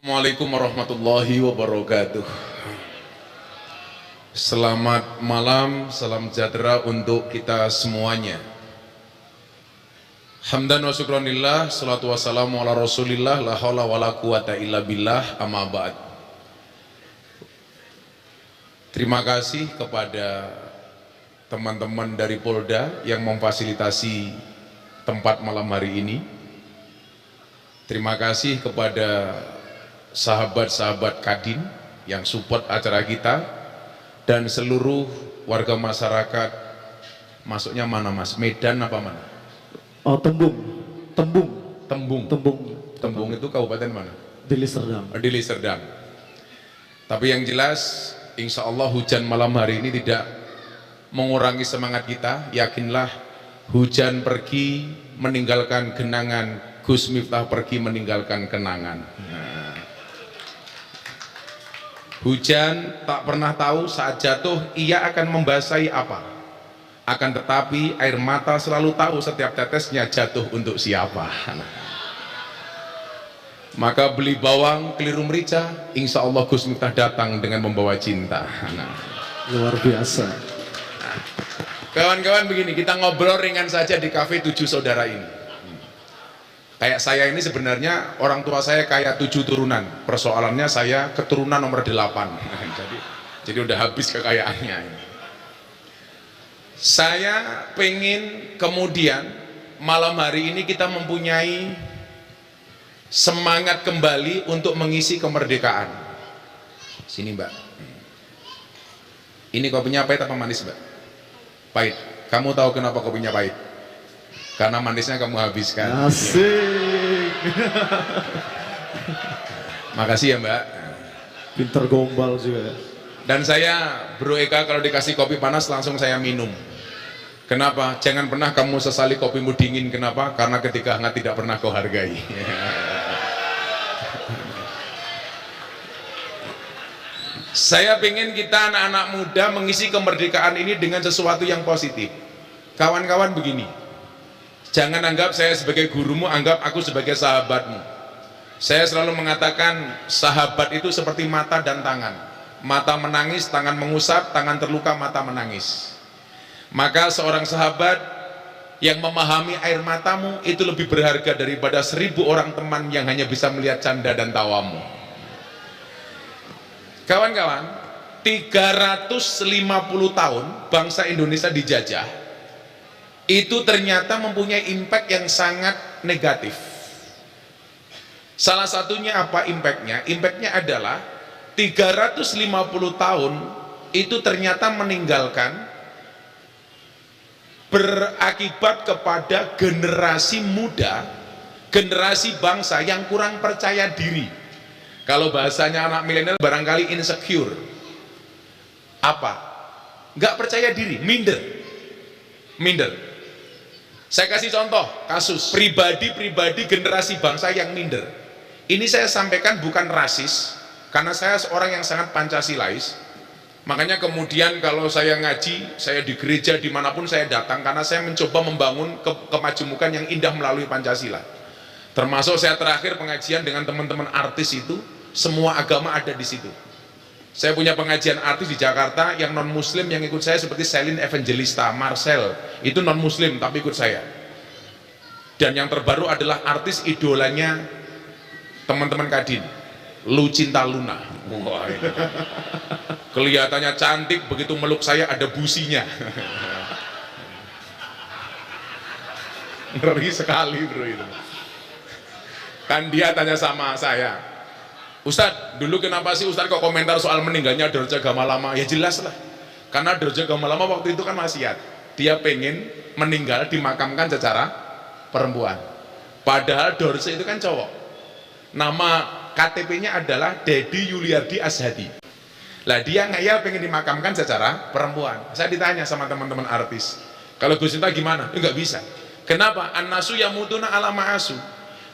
Assalamualaikum warahmatullahi wabarakatuh. Selamat malam, salam sejahtera untuk kita semuanya. Hamdan wa syukranillah, salatu wassalamu ala rasulillah, la hawla wa la quwata illa billah, amma ba'd. Terima kasih kepada teman-teman dari Polda yang memfasilitasi tempat malam hari ini. Terima kasih kepada sahabat-sahabat Kadin yang support acara kita dan seluruh warga masyarakat. Masuknya mana Mas? Medan apa mana? Oh, Tembung. Tembung itu kabupaten mana? Deli Serdang. Deli Serdang. Tapi yang jelas insya Allah hujan malam hari ini tidak mengurangi semangat kita. Yakinlah hujan pergi meninggalkan genangan, Gus Miftah pergi meninggalkan kenangan. Hujan tak pernah tahu saat jatuh ia akan membasahi apa. Akan tetapi air mata selalu tahu setiap tetesnya jatuh untuk siapa. Maka beli bawang keliru merica, insya Allah Gus Miftah datang dengan membawa cinta. Luar biasa. Kawan-kawan begini, kita ngobrol ringan saja di kafe 7 saudara ini. Kayak saya ini sebenarnya orang tua saya kayak 7 turunan. Persoalannya saya keturunan nomor 8. Jadi udah habis kekayaannya. Saya pengen kemudian malam hari ini kita mempunyai semangat kembali untuk mengisi kemerdekaan. Sini Mbak. Ini kopinya pahit apa manis Mbak? Pahit. Kamu tahu kenapa kopinya pahit? Karena manisnya kamu habiskan. Asik. Makasih ya Mbak. Pinter gombal juga. Dan saya Bro Eka kalau dikasih kopi panas langsung saya minum. Kenapa? Jangan pernah kamu sesali kopimu dingin. Kenapa? Karena ketika hangat tidak pernah kau hargai. Saya ingin kita anak-anak muda mengisi kemerdekaan ini dengan sesuatu yang positif. Kawan-kawan begini, jangan anggap saya sebagai gurumu, anggap aku sebagai sahabatmu. Saya selalu mengatakan sahabat itu seperti mata dan tangan. Mata menangis, tangan mengusap, tangan terluka, mata menangis. Maka seorang sahabat yang memahami air matamu itu lebih berharga daripada 1000 orang teman yang hanya bisa melihat canda dan tawamu. Kawan-kawan, 350 tahun bangsa Indonesia dijajah, itu ternyata mempunyai impact yang sangat negatif. Salah satunya apa impactnya? Impactnya adalah 350 tahun itu ternyata meninggalkan, berakibat kepada generasi muda, generasi bangsa yang kurang percaya diri. Kalau bahasanya anak milenial barangkali insecure. Apa? Nggak percaya diri, minder. Saya kasih contoh kasus pribadi generasi bangsa yang minder. Ini saya sampaikan bukan rasis, karena saya seorang yang sangat Pancasilais. Makanya kemudian kalau saya ngaji, saya di gereja dimanapun saya datang, karena saya mencoba membangun kemajemukan yang indah melalui Pancasila. Termasuk saya terakhir pengajian dengan teman-teman artis itu, semua agama ada di situ. Saya punya pengajian artis di Jakarta yang non muslim yang ikut saya seperti Selin Evangelista, Marcel, itu non muslim tapi ikut saya. Dan yang terbaru adalah artis idolanya teman-teman Kadin, Lucinta Luna. Wah, ini. Kelihatannya cantik, begitu meluk saya ada businya. Ngeri sekali bro itu. Kan dia tanya sama saya, Ustadz, dulu kenapa sih Ustadz kok komentar soal meninggalnya Dorce Gamalama? Ya jelas lah, karena Dorce Gamalama waktu itu kan maksiat. Dia pengen meninggal dimakamkan secara perempuan, padahal Dorce itu kan cowok. Nama KTP-nya adalah Dedi Yuliardi Ashadi. Lah dia ngaya pengen dimakamkan secara perempuan. Saya ditanya sama teman-teman artis, kalau Gus Miftah gimana? Enggak bisa. Kenapa? An-nasu yamutuna ala ma'asu.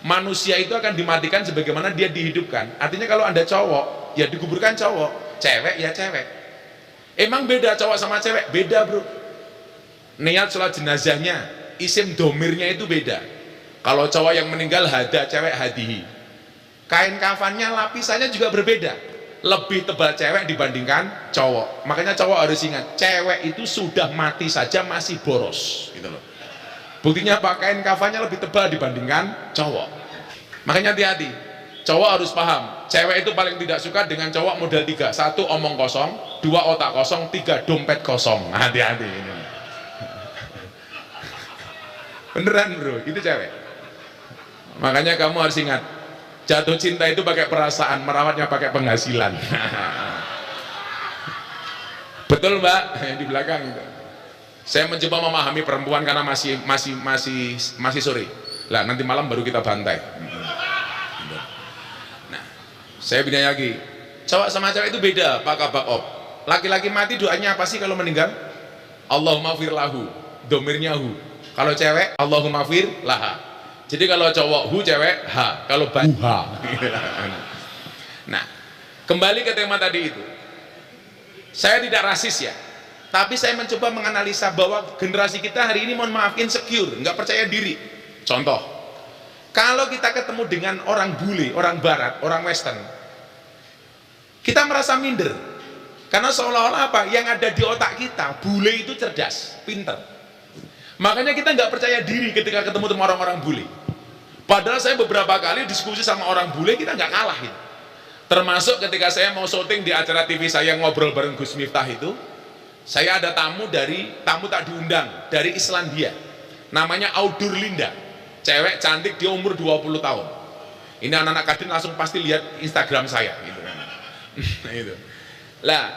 Manusia itu akan dimatikan sebagaimana dia dihidupkan. Artinya kalau Anda cowok, ya dikuburkan cowok, cewek ya cewek. Emang beda cowok sama cewek? Beda bro. Niat sholat jenazahnya, isim domirnya itu beda. Kalau cowok yang meninggal hada, cewek hadihi. Kain kafannya lapisannya juga berbeda, lebih tebal cewek dibandingkan cowok. Makanya cowok harus ingat, cewek itu sudah mati saja masih boros gitu loh. Buktinya apa? Kain kafannya lebih tebal dibandingkan cowok. Makanya hati-hati, cowok harus paham, cewek itu paling tidak suka dengan cowok model 3. 1 omong kosong, 2 otak kosong, 3 dompet kosong. Hati-hati ini. Beneran bro, itu cewek. Makanya kamu harus ingat, jatuh cinta itu pakai perasaan, merawatnya pakai penghasilan. Betul mbak, yang di belakang itu. Saya mencoba memahami perempuan karena masih sore. Lah nanti malam baru kita bantai. Nah, saya bilang lagi, cowok sama cewek itu beda, Pak Kabak Op. Laki-laki mati doanya apa sih kalau meninggal? Allahumma fir lahu, domirnya hu. Kalau cewek, Allahumma fir laha. Jadi kalau cowok hu, cewek ha. Kalau ha. Nah, kembali ke tema tadi itu. Saya tidak rasis ya, tapi saya mencoba menganalisa bahwa generasi kita hari ini, mohon maaf, insecure, nggak percaya diri. Contoh, kalau kita ketemu dengan orang bule, orang barat, orang western, kita merasa minder. Karena seolah-olah apa? Yang ada di otak kita, bule itu cerdas, pinter. Makanya kita nggak percaya diri ketika ketemu sama orang-orang bule. Padahal saya beberapa kali diskusi sama orang bule, kita nggak kalah gitu. Termasuk ketika saya mau syuting di acara TV saya ngobrol bareng Gus Miftah itu, saya ada tamu tak diundang, dari Islandia. Namanya Audur Linda. Cewek cantik, dia umur 20 tahun. Ini anak-anak kadin langsung pasti lihat Instagram saya gitu kan. Itu. Lah,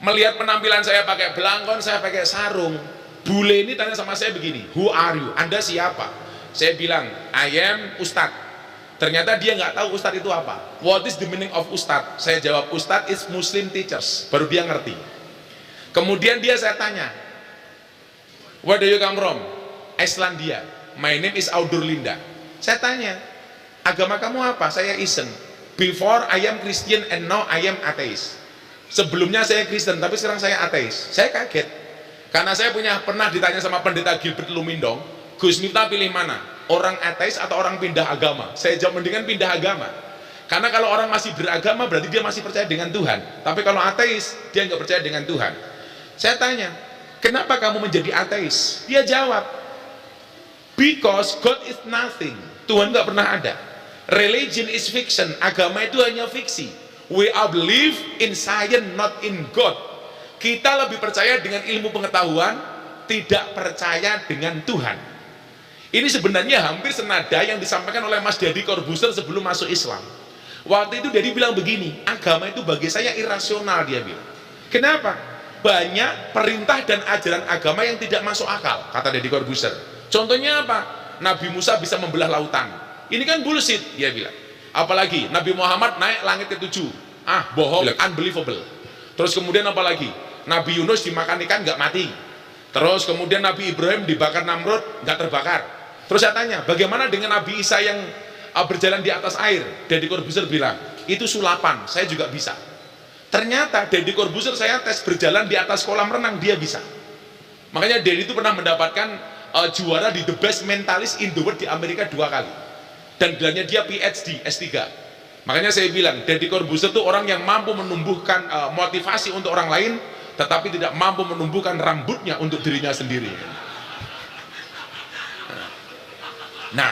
melihat penampilan saya pakai belangkon, saya pakai sarung. Bule ini tanya sama saya begini, "Who are you?" Anda siapa? Saya bilang, "I am Ustadz." Ternyata dia nggak tahu Ustadz itu apa. What is the meaning of Ustadz? Saya jawab, Ustadz is Muslim teachers. Baru dia ngerti. Kemudian saya tanya, where do you come from? Islandia. My name is Audur Linda. Saya tanya, agama kamu apa? Saya Islam. Before I am Christian and now I am atheist. Sebelumnya saya Kristen, tapi sekarang saya ateis. Saya kaget. Karena saya pernah ditanya sama pendeta Gilbert Lumindong, Gus Miftah pilih mana? Orang ateis atau orang pindah agama? Saya jawab, mendingan pindah agama. Karena kalau orang masih beragama berarti dia masih percaya dengan Tuhan. Tapi kalau ateis, dia nggak percaya dengan Tuhan. Saya tanya, kenapa kamu menjadi ateis? Dia jawab, because God is nothing. Tuhan nggak pernah ada. Religion is fiction. Agama itu hanya fiksi. We are believe in science, not in God. Kita lebih percaya dengan ilmu pengetahuan, tidak percaya dengan Tuhan. Ini sebenarnya hampir senada yang disampaikan oleh Mas Deddy Corbuzier sebelum masuk Islam. Waktu itu Deddy bilang begini, agama itu bagi saya irasional, dia bilang. Kenapa? Banyak perintah dan ajaran agama yang tidak masuk akal, kata Deddy Corbuzier. Contohnya apa? Nabi Musa bisa membelah lautan. Ini kan bullshit, dia bilang. Apalagi Nabi Muhammad naik langit ke-7. Bohong, unbelievable. Terus kemudian apalagi? Nabi Yunus dimakan ikan nggak mati. Terus kemudian Nabi Ibrahim dibakar Namrud nggak terbakar. Terus saya tanya, bagaimana dengan Nabi Isa yang berjalan di atas air? Deddy Corbuzier bilang, itu sulapan, saya juga bisa. Ternyata Deddy Corbuzier saya tes berjalan di atas kolam renang, dia bisa. Makanya Deddy itu pernah mendapatkan juara di The Best Mentalist in the World di Amerika 2 kali. Dan gelarnya dia PhD, S3. Makanya saya bilang, Deddy Corbuzier itu orang yang mampu menumbuhkan motivasi untuk orang lain, tetapi tidak mampu menumbuhkan rambutnya untuk dirinya sendiri. Nah,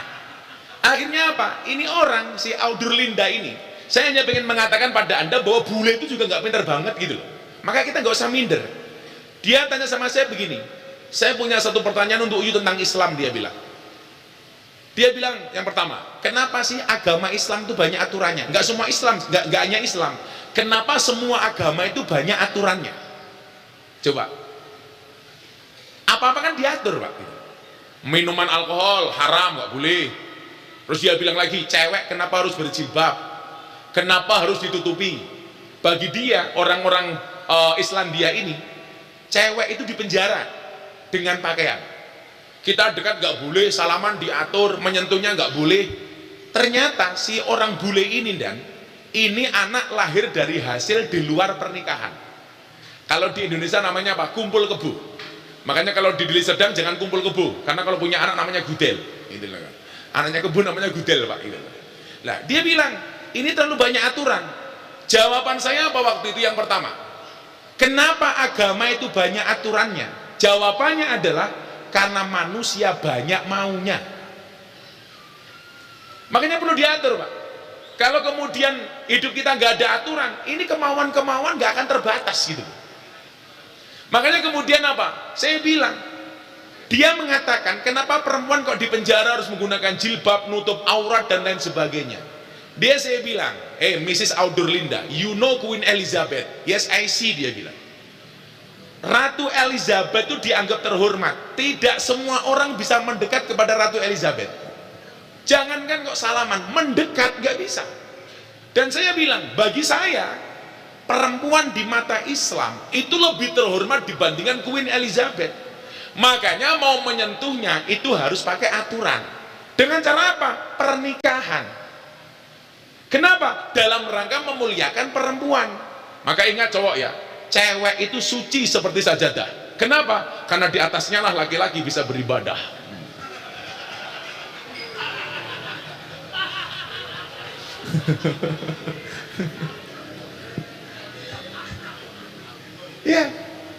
akhirnya apa? Ini orang, si Audur Linda ini, saya hanya ingin mengatakan pada Anda bahwa bule itu juga nggak pintar banget gitu loh. Maka kita nggak usah minder. Dia tanya sama saya begini, saya punya satu pertanyaan untuk Uyu tentang Islam, dia bilang. Dia bilang, yang pertama, kenapa sih agama Islam itu banyak aturannya? Nggak semua Islam, nggak hanya Islam. Kenapa semua agama itu banyak aturannya? Coba. Apa-apa kan diatur, Pak. Minuman alkohol haram, nggak boleh. Terus dia bilang lagi, cewek kenapa harus berjilbab? Kenapa harus ditutupi? Bagi dia, orang-orang Islandia ini, cewek itu dipenjara dengan pakaian. Kita dekat nggak boleh, salaman diatur, menyentuhnya nggak boleh. Ternyata si orang bule ini, dan ini anak lahir dari hasil di luar pernikahan. Kalau di Indonesia namanya apa? Kumpul kebo. Makanya kalau di Deli Serdang jangan kumpul kebo, karena kalau punya anak namanya gudel. Gitu loh. Anaknya kebo namanya gudel, Pak. Gitu. Nah, dia bilang, ini terlalu banyak aturan. Jawaban saya apa waktu itu yang pertama? Kenapa agama itu banyak aturannya? Jawabannya adalah karena manusia banyak maunya. Makanya perlu diatur, Pak. Kalau kemudian hidup kita nggak ada aturan, ini kemauan-kemauan nggak akan terbatas gitu. Makanya kemudian apa? Saya bilang, dia mengatakan kenapa perempuan kok di penjara harus menggunakan jilbab, nutup aurat dan lain sebagainya. Saya bilang, Mrs. Audurlinda, you know Queen Elizabeth? Yes, I see, dia bilang. Ratu Elizabeth itu dianggap terhormat. Tidak semua orang bisa mendekat kepada Ratu Elizabeth. Jangankan kok salaman, mendekat nggak bisa. Dan saya bilang, bagi saya perempuan di mata Islam itu lebih terhormat dibandingkan Queen Elizabeth. Makanya mau menyentuhnya itu harus pakai aturan. Dengan cara apa? Pernikahan. Kenapa? Dalam rangka memuliakan perempuan. Maka ingat cowok ya, cewek itu suci seperti sajadah. Kenapa? Karena di atasnya lah laki-laki bisa beribadah. Ya,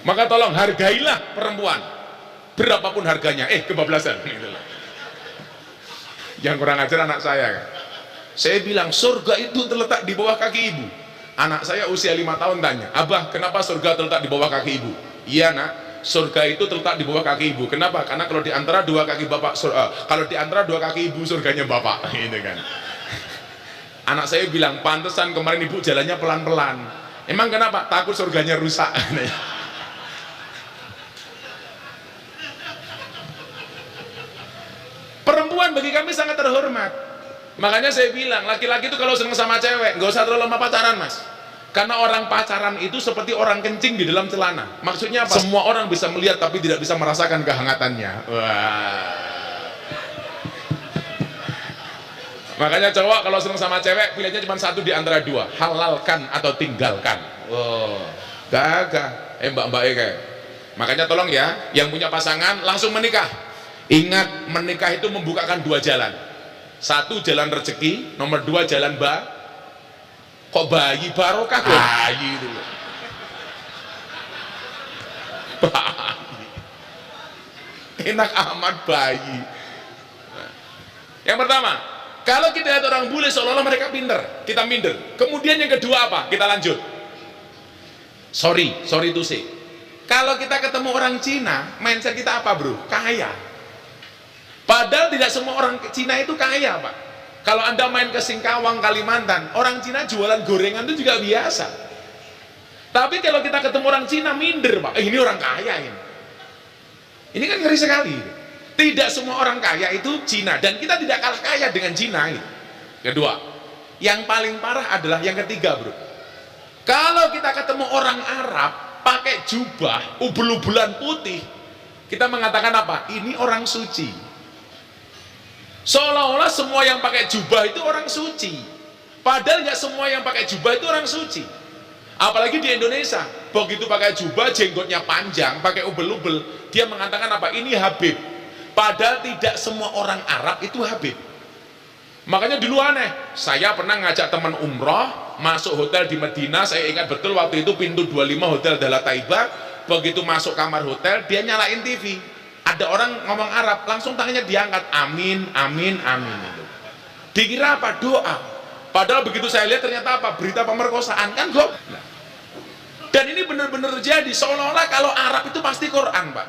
maka tolong hargailah perempuan berapapun harganya. Kebablasan gitu. Yang kurang ajar anak saya kan. Saya bilang surga itu terletak di bawah kaki ibu. Anak saya usia 5 tahun tanya, "Abah, kenapa surga terletak di bawah kaki ibu?" "Iya nak, surga itu terletak di bawah kaki ibu." "Kenapa?" "Karena kalau di antara dua kaki bapak kalau di antara dua kaki ibu surganya bapak." Gitu kan. Anak saya bilang, "Pantesan kemarin ibu jalannya pelan-pelan." "Emang kenapa?" "Takut surganya rusak." Perempuan bagi kami sangat terhormat. Makanya saya bilang, laki-laki itu kalau senang sama cewek nggak usah terlalu lama pacaran, Mas. Karena orang pacaran itu seperti orang kencing di dalam celana. Maksudnya apa? Semua orang bisa melihat tapi tidak bisa merasakan kehangatannya. Wah. Makanya cowok kalau senang sama cewek pilihannya cuma satu di antara dua, halalkan atau tinggalkan. Gagah. Mbak-mbak kayak. Makanya tolong ya, yang punya pasangan langsung menikah. Ingat, menikah itu membukakan dua jalan. Satu jalan rezeki, nomor dua jalan kok bayi barokah kok. Bayi itu. Bayi. Enak amat bayi. Yang pertama, kalau kita lihat orang bule seolah-olah mereka pinter, kita minder. Kemudian yang kedua apa? Kita lanjut. Sorry to say. Kalau kita ketemu orang Cina, mindset kita apa bro? Kaya. Padahal tidak semua orang Cina itu kaya, Pak. Kalau Anda main ke Singkawang, Kalimantan, orang Cina jualan gorengan itu juga biasa. Tapi kalau kita ketemu orang Cina, minder, Pak. Ini orang kaya ini. Ini kan ngeri sekali. Tidak semua orang kaya itu Cina. Dan kita tidak kalah kaya dengan Cina. Kedua, yang paling parah adalah yang ketiga, bro. Kalau kita ketemu orang Arab, pakai jubah, ubel-ubelan putih, kita mengatakan apa? Ini orang suci. Seolah-olah semua yang pakai jubah itu orang suci. Padahal nggak semua yang pakai jubah itu orang suci. Apalagi di Indonesia, begitu pakai jubah, jenggotnya panjang, pakai ubel-ubel, dia mengatakan apa? Ini Habib. Padahal tidak semua orang Arab itu Habib. Makanya dulu aneh, saya pernah ngajak teman umroh masuk hotel di Medina. Saya ingat betul waktu itu pintu 25 Hotel Dala Taibah. Begitu masuk kamar hotel, dia nyalain TV. Ada orang ngomong Arab, langsung tangannya diangkat, amin, amin, amin. Dikira apa? Doa. Padahal begitu saya lihat ternyata apa? Berita pemerkosaan, kan kok. Dan ini benar-benar terjadi, seolah-olah kalau Arab itu pasti Quran, Pak.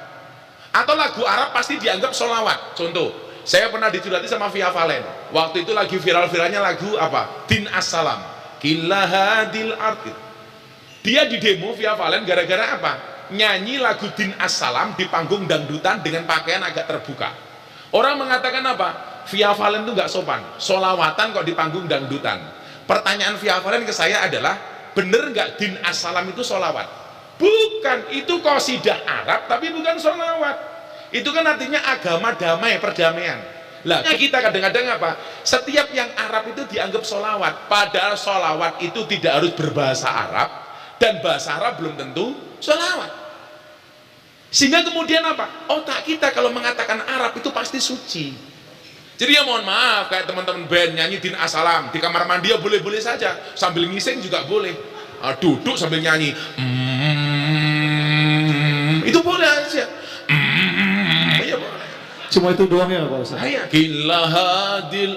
Atau lagu Arab pasti dianggap sholawat. Contoh, saya pernah dicurhati sama Via Valen. Waktu itu lagi viral-viralnya lagu apa? Din As-Salam. Kilahadil Artid. Dia di demo Via Valen gara-gara apa? Nyanyi lagu Din As-Salam di panggung dangdutan dengan pakaian agak terbuka. Orang mengatakan apa? Via Valen itu nggak sopan, solawatan kok di panggung dangdutan. Pertanyaan Via Valen ke saya adalah, bener nggak Din As-Salam itu solawat? Bukan, itu qasidah Arab tapi bukan solawat. Itu kan artinya agama damai, perdamaian. Lah kita kadang-kadang apa? Setiap yang Arab itu dianggap solawat, padahal solawat itu tidak harus berbahasa Arab, dan bahasa Arab belum tentu solawat. Sehingga kemudian apa? Otak kita kalau mengatakan Arab itu pasti suci. Jadi ya mohon maaf, kayak teman-teman band nyanyi din asalam di kamar mandi ya boleh-boleh saja, sambil ngising juga boleh. Duduk sambil nyanyi, itu boleh aja. Iya boleh. Cuma itu doang ya Pak Ustaz? Iya. Gila hadil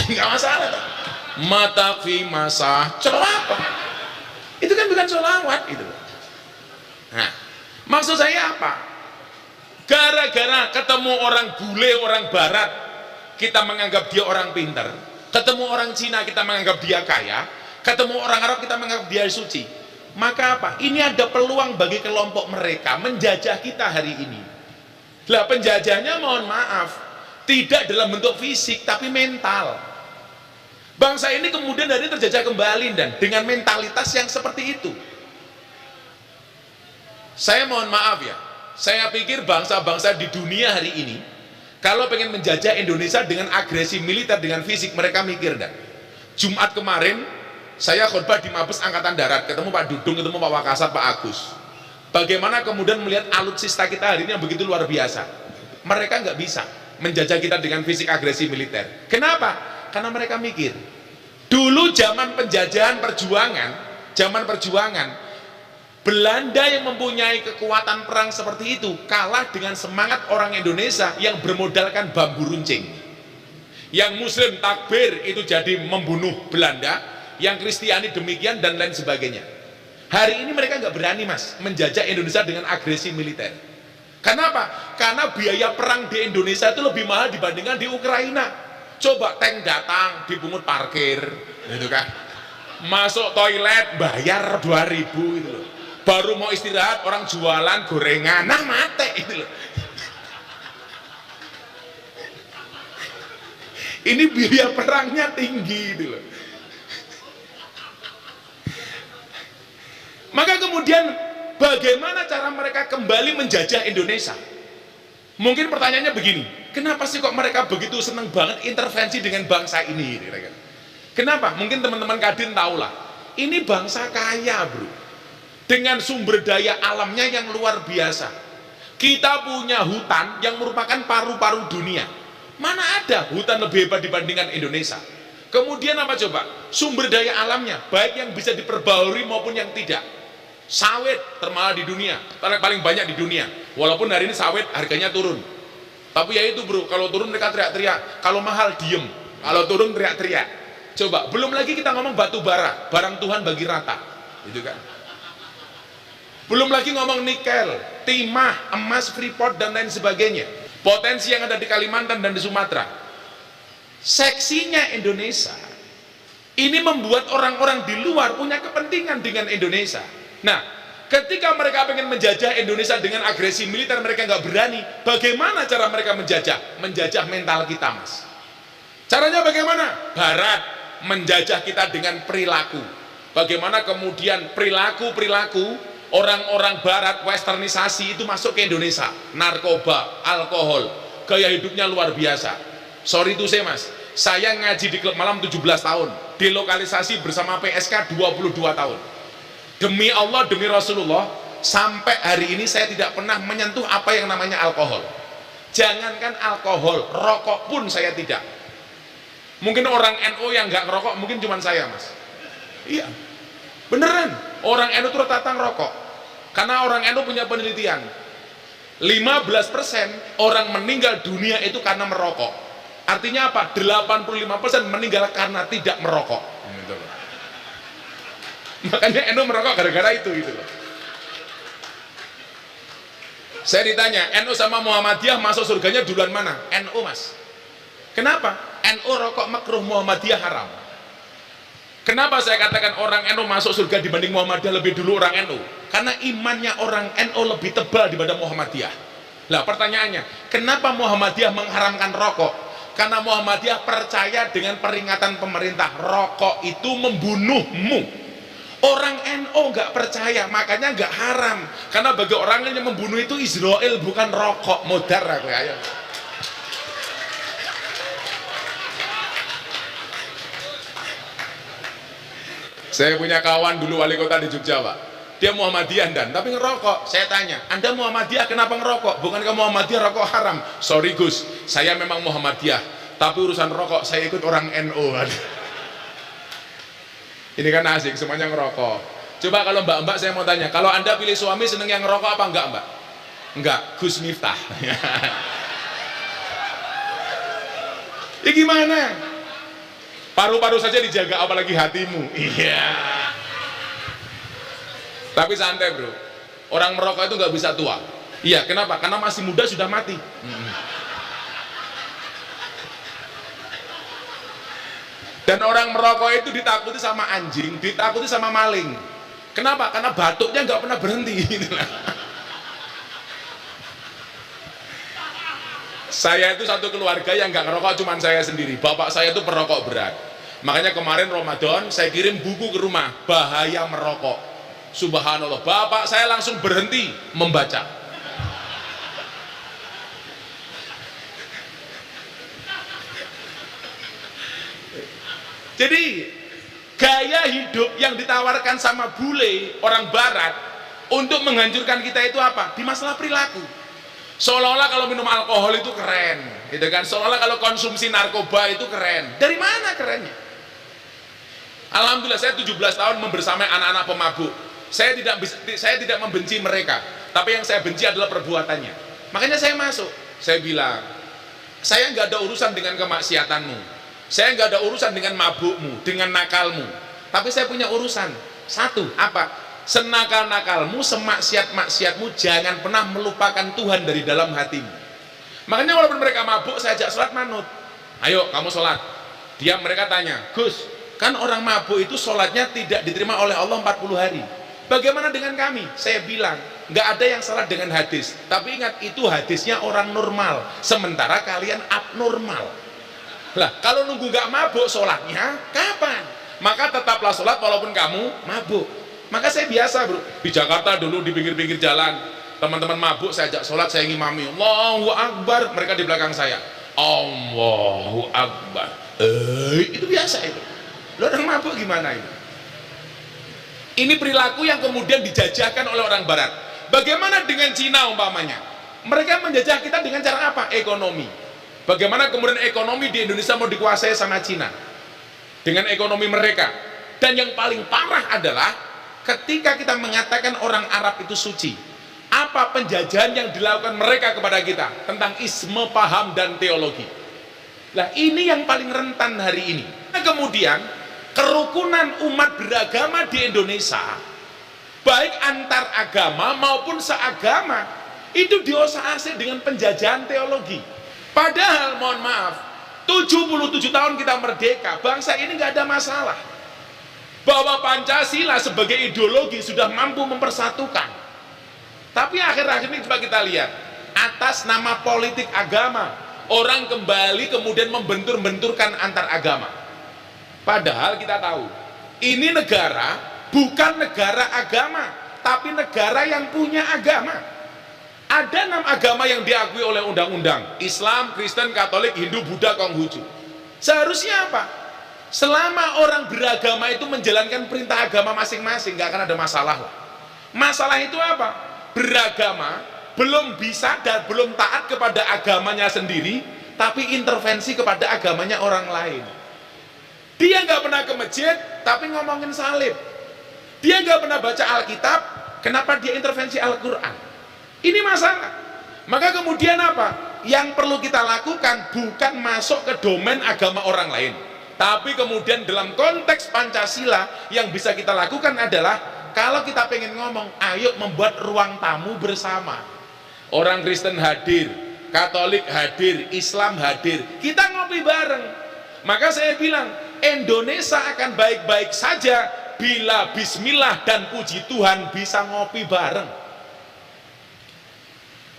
nggak masalah. Mata fi masa, coba apa? Itu kan bukan sholawat itu. Nah, maksud saya apa? Gara-gara ketemu orang bule, orang barat, kita menganggap dia orang pintar. Ketemu orang Cina, kita menganggap dia kaya. Ketemu orang Arab, kita menganggap dia suci. Maka apa? Ini ada peluang bagi kelompok mereka menjajah kita hari ini. Lah penjajahnya mohon maaf, tidak dalam bentuk fisik, tapi mental. Bangsa ini kemudian dari terjajah kembali dan dengan mentalitas yang seperti itu. Saya mohon maaf ya, saya pikir bangsa-bangsa di dunia hari ini kalau pengen menjajah Indonesia dengan agresi militer, dengan fisik, mereka mikir dan Jumat kemarin saya khutbah di Mabes Angkatan Darat, ketemu Pak Dudung, ketemu Pak Wakasat, Pak Agus. Bagaimana kemudian melihat alutsista kita hari ini yang begitu luar biasa. Mereka nggak bisa menjajah kita dengan fisik agresi militer. Kenapa? Karena mereka mikir dulu zaman penjajahan zaman perjuangan Belanda yang mempunyai kekuatan perang seperti itu kalah dengan semangat orang Indonesia yang bermodalkan bambu runcing. Yang Muslim takbir itu jadi membunuh Belanda, yang Kristiani demikian dan lain sebagainya. Hari ini mereka nggak berani mas menjajah Indonesia dengan agresi militer. Kenapa? Karena biaya perang di Indonesia itu lebih mahal dibandingkan di Ukraina. Coba tank datang dipungut parkir, gitu kan? Masuk toilet bayar 2.000 itu loh. Baru mau istirahat orang jualan gorengan, nah mate itu loh. Ini biaya perangnya tinggi itu loh. Maka kemudian bagaimana cara mereka kembali menjajah Indonesia? Mungkin pertanyaannya begini, kenapa sih kok mereka begitu senang banget intervensi dengan bangsa ini? Kenapa? Mungkin teman-teman Kadin tahulah, ini bangsa kaya bro, dengan sumber daya alamnya yang luar biasa. Kita punya hutan yang merupakan paru-paru dunia. Mana ada hutan lebih hebat dibandingkan Indonesia? Kemudian apa coba? Sumber daya alamnya, baik yang bisa diperbaharui maupun yang tidak. Sawit termahal di dunia, paling banyak di dunia. Walaupun hari ini sawit harganya turun. Tapi ya itu bro, kalau turun mereka teriak-teriak, kalau mahal diem, kalau turun teriak-teriak. Coba, belum lagi kita ngomong batu bara, barang Tuhan bagi rata, gitu kan? Belum lagi ngomong nikel, timah, emas, freeport dan lain sebagainya. Potensi yang ada di Kalimantan dan di Sumatera. Seksinya Indonesia ini membuat orang-orang di luar punya kepentingan dengan Indonesia. Nah, ketika mereka ingin menjajah Indonesia dengan agresi militer, mereka nggak berani. Bagaimana cara mereka menjajah? Menjajah mental kita, mas. Caranya bagaimana? Barat menjajah kita dengan perilaku. Bagaimana kemudian perilaku orang-orang Barat westernisasi itu masuk ke Indonesia. Narkoba, alkohol, gaya hidupnya luar biasa. Sorry to say mas, saya ngaji di klub malam 17 tahun, dilokalisasi bersama PSK 22 tahun. Demi Allah, demi Rasulullah, sampai hari ini saya tidak pernah menyentuh apa yang namanya alkohol. Jangankan alkohol, rokok pun saya tidak. Mungkin orang NU yang nggak ngerokok mungkin cuma saya mas. Iya, beneran. Orang NU itu rata-rata ngerokok. Karena orang NU punya penelitian, 15% orang meninggal dunia itu karena merokok. Artinya apa? 85% meninggal karena tidak merokok. Gitu. Makanya NU merokok gara-gara itu gitu loh. Saya ditanya, NU sama Muhammadiyah masuk surganya duluan mana? NU mas. Kenapa? NU rokok makruh, Muhammadiyah haram. Kenapa saya katakan orang NU masuk surga dibanding Muhammadiyah lebih dulu orang NU? Karena imannya orang NU lebih tebal daripada Muhammadiyah. Lah pertanyaannya, kenapa Muhammadiyah mengharamkan rokok? Karena Muhammadiyah percaya dengan peringatan pemerintah, rokok itu membunuhmu. Orang NU nggak percaya, makanya nggak haram. Karena bagi orang yang membunuh itu Israel, bukan rokok. Modar aku ya. Saya punya kawan dulu wali kota di Jogja pak, dia Muhammadiyah dan tapi ngerokok. Saya tanya, Anda Muhammadiyah kenapa ngerokok? Bukankah Muhammadiyah rokok haram? Sorry Gus, saya memang Muhammadiyah, tapi urusan rokok saya ikut orang NO. Ini kan asik, semuanya ngerokok. Coba kalau mbak-mbak saya mau tanya, kalau anda pilih suami seneng yang ngerokok apa enggak mbak? Enggak, Gus Miftah. Ya gimana? Paru-paru saja dijaga, apalagi hatimu. Iya. Tapi santai bro, orang merokok itu nggak bisa tua. Iya, kenapa? Karena masih muda sudah mati. Dan orang merokok itu ditakuti sama anjing, ditakuti sama maling. Kenapa? Karena batuknya nggak pernah berhenti. Saya itu satu keluarga yang nggak ngerokok, cuma saya sendiri. Bapak saya itu perokok berat. Makanya kemarin Ramadan saya kirim buku ke rumah, bahaya merokok. Subhanallah, bapak saya langsung berhenti membaca. Jadi gaya hidup yang ditawarkan sama bule orang barat untuk menghancurkan kita itu apa? Di masalah perilaku. Seolah-olah kalau minum alkohol itu keren, gitu kan? Seolah-olah kalau konsumsi narkoba itu keren. Dari mana kerennya? Alhamdulillah saya 17 tahun membersamai anak-anak pemabuk. Saya tidak membenci mereka, tapi yang saya benci adalah perbuatannya. Makanya saya masuk. Saya bilang, saya nggak ada urusan dengan kemaksiatanmu. Saya nggak ada urusan dengan mabukmu, dengan nakalmu. Tapi saya punya urusan. Satu, apa? Senakal-nakalmu, semaksiat-maksiatmu, jangan pernah melupakan Tuhan dari dalam hatimu. Makanya walaupun mereka mabuk, saya ajak sholat manut. Ayo kamu sholat. Mereka tanya, Gus, kan orang mabuk itu sholatnya tidak diterima oleh Allah 40 hari. Bagaimana dengan kami? Saya bilang, nggak ada yang salah dengan hadis. Tapi ingat, itu hadisnya orang normal. Sementara kalian abnormal. Lah, kalau nunggu nggak mabuk sholatnya, kapan? Maka tetaplah sholat walaupun kamu mabuk. Maka saya biasa bro, di Jakarta dulu di pinggir-pinggir jalan, teman-teman mabuk saya ajak sholat, saya ngimami, Allahu Akbar, mereka di belakang saya, Allahu Akbar. Itu biasa itu. Lo orang mabuk gimana itu? Ini perilaku yang kemudian dijajahkan oleh orang barat. Bagaimana dengan Cina umpamanya? Mereka menjajah kita dengan cara apa? Ekonomi. Bagaimana kemudian ekonomi di Indonesia mau dikuasai sama Cina? Dengan ekonomi mereka. Dan yang paling parah adalah ketika kita mengatakan orang Arab itu suci, apa penjajahan yang dilakukan mereka kepada kita tentang isme, paham, dan teologi. Nah ini yang paling rentan hari ini. Nah, kemudian kerukunan umat beragama di Indonesia, baik antar agama maupun seagama, itu diosak-atik dengan penjajahan teologi. Padahal mohon maaf, 77 tahun kita merdeka, bangsa ini nggak ada masalah. Bahwa Pancasila sebagai ideologi sudah mampu mempersatukan. Tapi akhir-akhir ini coba kita lihat, atas nama politik agama, orang kembali kemudian membentur-benturkan antar agama. Padahal kita tahu, ini negara bukan negara agama, tapi negara yang punya agama. Ada 6 agama yang diakui oleh undang-undang, Islam, Kristen, Katolik, Hindu, Buddha, Konghucu. Seharusnya apa? Selama orang beragama itu menjalankan perintah agama masing-masing, nggak akan ada masalah lah. Masalah itu apa? Beragama belum bisa dan belum taat kepada agamanya sendiri, tapi intervensi kepada agamanya orang lain. Dia nggak pernah ke masjid, tapi ngomongin salib. Dia nggak pernah baca Alkitab, kenapa dia intervensi Al-Quran? Ini masalah. Maka kemudian apa? Yang perlu kita lakukan bukan masuk ke domain agama orang lain, tapi kemudian dalam konteks Pancasila yang bisa kita lakukan adalah, kalau kita pengen ngomong, ayo membuat ruang tamu bersama. Orang Kristen hadir, Katolik hadir, Islam hadir, kita ngopi bareng. Maka saya bilang, Indonesia akan baik-baik saja bila bismillah dan puji Tuhan bisa ngopi bareng.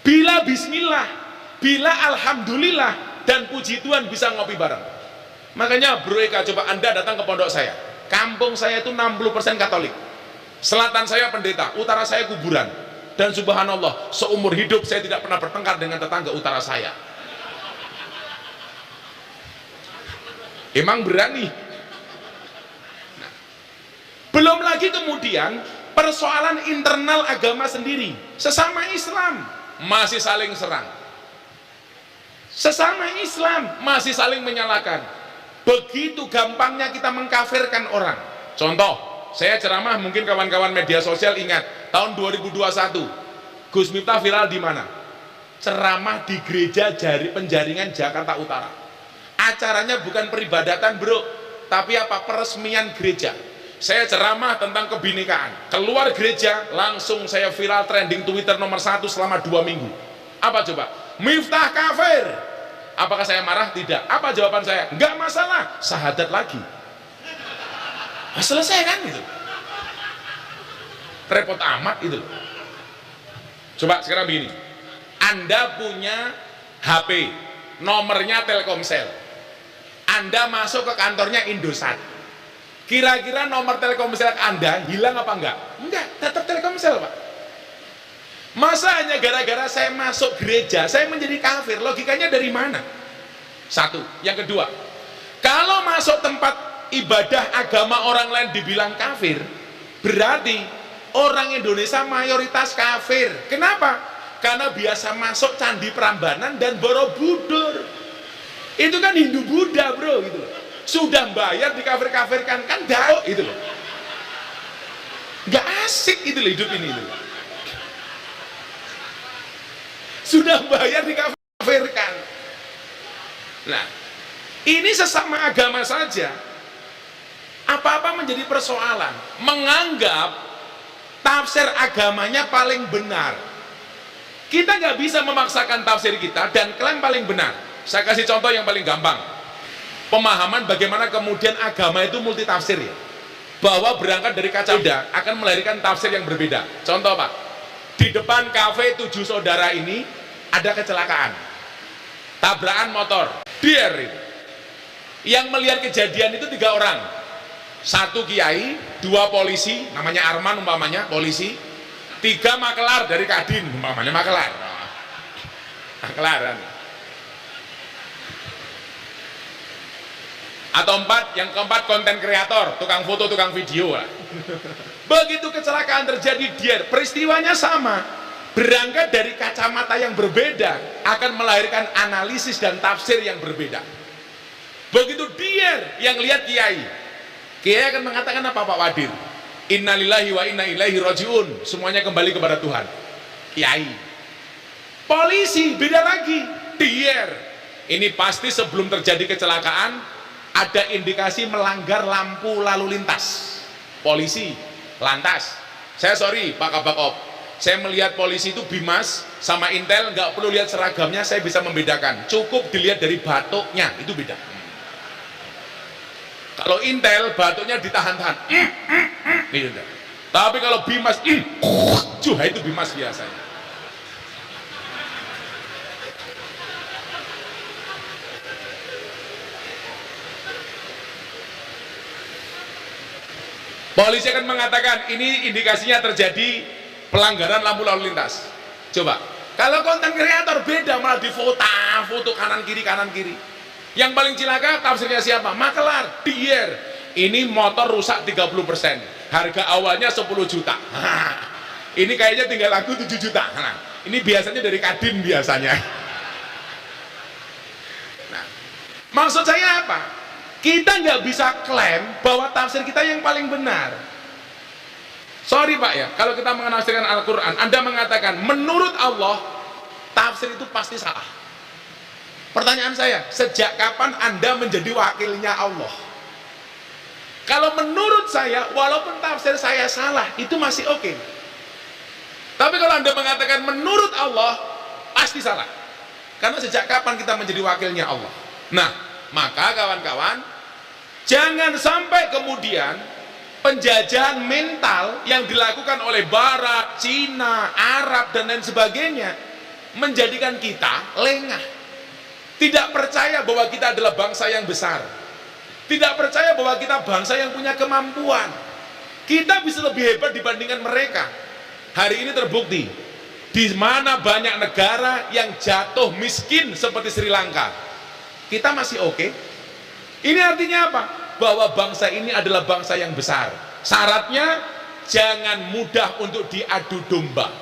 Bila bismillah, bila alhamdulillah dan puji Tuhan bisa ngopi bareng. Makanya Bro Eka, coba Anda datang ke pondok saya. Kampung saya itu 60% Katolik. Selatan saya pendeta, utara saya kuburan. Dan subhanallah, seumur hidup saya tidak pernah bertengkar dengan tetangga utara saya. Emang berani. Nah, belum lagi kemudian persoalan internal agama sendiri. Sesama Islam masih saling serang. Sesama Islam masih saling menyalahkan. Begitu gampangnya kita mengkafirkan orang. Contoh, saya ceramah, mungkin kawan-kawan media sosial ingat tahun 2021 Gus Miftah viral di mana? Ceramah di gereja Penjaringan Jakarta Utara. Acaranya bukan peribadatan bro, tapi apa? Peresmian gereja. Saya ceramah tentang kebinekaan. Keluar gereja, langsung saya viral trending Twitter nomor 1 selama 2 minggu. Apa coba? Miftah kafir. Apakah saya marah? Tidak. Apa jawaban saya? Enggak masalah, syahadat lagi. Nah, selesai kan itu. Repot amat itu. Coba sekarang begini. Anda punya HP, nomornya Telkomsel. Anda masuk ke kantornya Indosat. Kira-kira nomor Telkomsel Anda hilang apa enggak? Enggak, tetap Telkomsel Pak. Masa hanya gara-gara saya masuk gereja, saya menjadi kafir? Logikanya dari mana? Satu. Yang kedua, kalau masuk tempat ibadah agama orang lain dibilang kafir, berarti orang Indonesia mayoritas kafir. Kenapa? Karena biasa masuk Candi Prambanan dan Borobudur. Itu kan Hindu Buddha bro, gitu loh. Sudah bayar dikafir-kafirkan, kan dakwah itu loh. Gak asik itu loh hidup ini loh. Sudah bayar dikafirkan. Nah, ini sesama agama saja. Apa-apa menjadi persoalan. Menganggap tafsir agamanya paling benar. Kita nggak bisa memaksakan tafsir kita dan klaim paling benar. Saya kasih contoh yang paling gampang. Pemahaman bagaimana kemudian agama itu multi tafsir ya. Bahwa berangkat dari kaca beda akan melahirkan tafsir yang berbeda. Contoh Pak, di depan kafe 7 saudara ini ada kecelakaan. Tabrakan motor. Biar itu. Yang melihat kejadian itu 3 orang. 1 kiai, 2 polisi, namanya Arman umpamanya, polisi. 3 makelar dari Kadin, umpamanya makelar. Makelaran. Atau 4, yang keempat konten kreator, tukang foto, tukang video lah. Begitu kecelakaan terjadi, dia peristiwanya sama, berangkat dari kacamata yang berbeda akan melahirkan analisis dan tafsir yang berbeda. Begitu dia yang lihat kiai akan mengatakan apa Pak Wadir? Innalillahi wa inna ilaihi rajiun, semuanya kembali kepada Tuhan. Kiai. Polisi beda lagi. Dia ini pasti sebelum terjadi kecelakaan ada indikasi melanggar lampu lalu lintas. Polisi, lantas. Saya sorry Pak Kabakop, saya melihat polisi itu bimas sama intel, nggak perlu lihat seragamnya, saya bisa membedakan. Cukup dilihat dari batuknya, itu beda. Kalau intel batuknya ditahan-tahan, itu enggak. Tapi kalau bimas, itu bimas biasanya. Polisi akan mengatakan ini indikasinya terjadi pelanggaran lampu lalu lintas. Coba, kalau konten kreator beda, malah foto kanan kiri. Yang paling cilaka tafsirnya siapa? Makelar, dier. Ini motor rusak 30%. Harga awalnya 10 juta. Ini kayaknya tinggal laku 7 juta. Nah, ini biasanya dari Kadin biasanya. Nah, maksud saya apa? Kita nggak bisa klaim bahwa tafsir kita yang paling benar. Sorry Pak ya, kalau kita menafsirkan Al-Quran, Anda mengatakan menurut Allah, tafsir itu pasti salah. Pertanyaan saya, sejak kapan Anda menjadi wakilnya Allah? Kalau menurut saya, walaupun tafsir saya salah, itu masih oke. Tapi kalau Anda mengatakan menurut Allah, pasti salah. Karena sejak kapan kita menjadi wakilnya Allah? Nah, maka kawan-kawan, jangan sampai kemudian penjajahan mental yang dilakukan oleh Barat, Cina, Arab, dan lain sebagainya menjadikan kita lengah. Tidak percaya bahwa kita adalah bangsa yang besar. Tidak percaya bahwa kita bangsa yang punya kemampuan. Kita bisa lebih hebat dibandingkan mereka. Hari ini terbukti, di mana banyak negara yang jatuh miskin seperti Sri Lanka, kita masih oke. Ini artinya apa? Bahwa bangsa ini adalah bangsa yang besar. Syaratnya jangan mudah untuk diadu domba,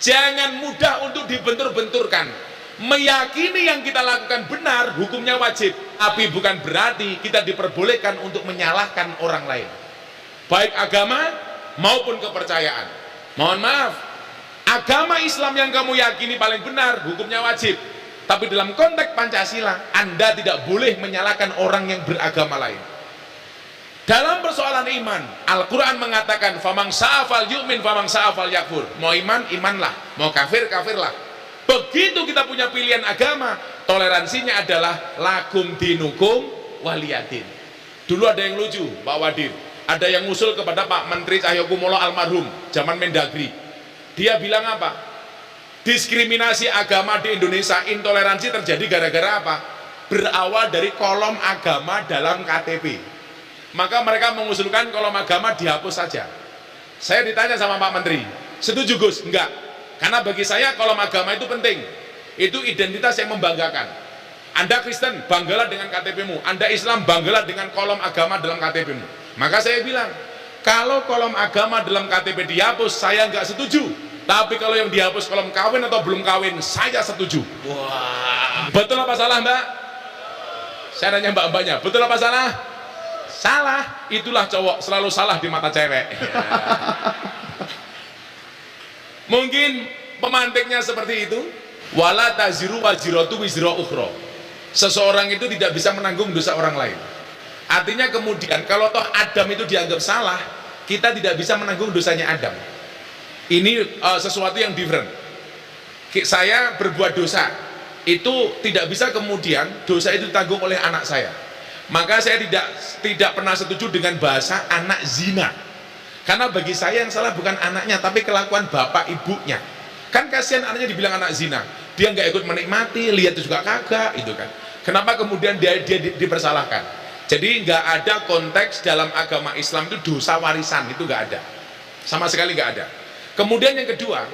jangan mudah untuk dibentur-benturkan. Meyakini yang kita lakukan benar, hukumnya wajib. Tapi bukan berarti kita diperbolehkan untuk menyalahkan orang lain, baik agama maupun kepercayaan. Mohon maaf, agama Islam yang kamu yakini paling benar, hukumnya wajib. Tapi dalam konteks Pancasila, Anda tidak boleh menyalahkan orang yang beragama lain. Dalam persoalan iman, Al-Quran mengatakan famang sa'afal yu'min famang sa'afal yakfur. Mau iman, imanlah. Mau kafir, kafirlah. Begitu kita punya pilihan agama, toleransinya adalah lakum dinukum waliyadin. Dulu ada yang lucu, Pak Wadir. Ada yang ngusul kepada Pak Menteri Cahyokumolo almarhum, zaman Mendagri. Dia bilang apa? Diskriminasi agama di Indonesia, intoleransi terjadi gara-gara apa? Berawal dari kolom agama dalam KTP. Maka mereka mengusulkan kolom agama dihapus saja. Saya ditanya sama Pak Menteri, setuju Gus? Enggak. Karena bagi saya kolom agama itu penting. Itu identitas yang membanggakan. Anda Kristen, banggalah dengan KTP-mu. Anda Islam, banggalah dengan kolom agama dalam KTP-mu. Maka saya bilang, kalau kolom agama dalam KTP dihapus, saya enggak setuju. Tapi kalau yang dihapus kolom kawin atau belum kawin, saya setuju. Wah, betul apa salah, Mbak? Saya nanya mbak-mbaknya, betul apa salah? Salah. Itulah cowok selalu salah di mata cewek. Mungkin pemantiknya seperti itu. Wala taziru waziratu wizra ukhra. Seseorang itu tidak bisa menanggung dosa orang lain. Artinya kemudian kalau toh Adam itu dianggap salah, kita tidak bisa menanggung dosanya Adam. Ini sesuatu yang different. Saya berbuat dosa, itu tidak bisa kemudian dosa itu ditanggung oleh anak saya. Maka saya tidak pernah setuju dengan bahasa anak zina. Karena bagi saya yang salah bukan anaknya, tapi kelakuan bapak ibunya. Kan kasihan anaknya dibilang anak zina. Dia nggak ikut menikmati, lihat juga kagak, itu kan. Kenapa kemudian dia dipersalahkan? Jadi nggak ada konteks dalam agama Islam itu dosa warisan, itu nggak ada. Sama sekali nggak ada. Kemudian yang kedua,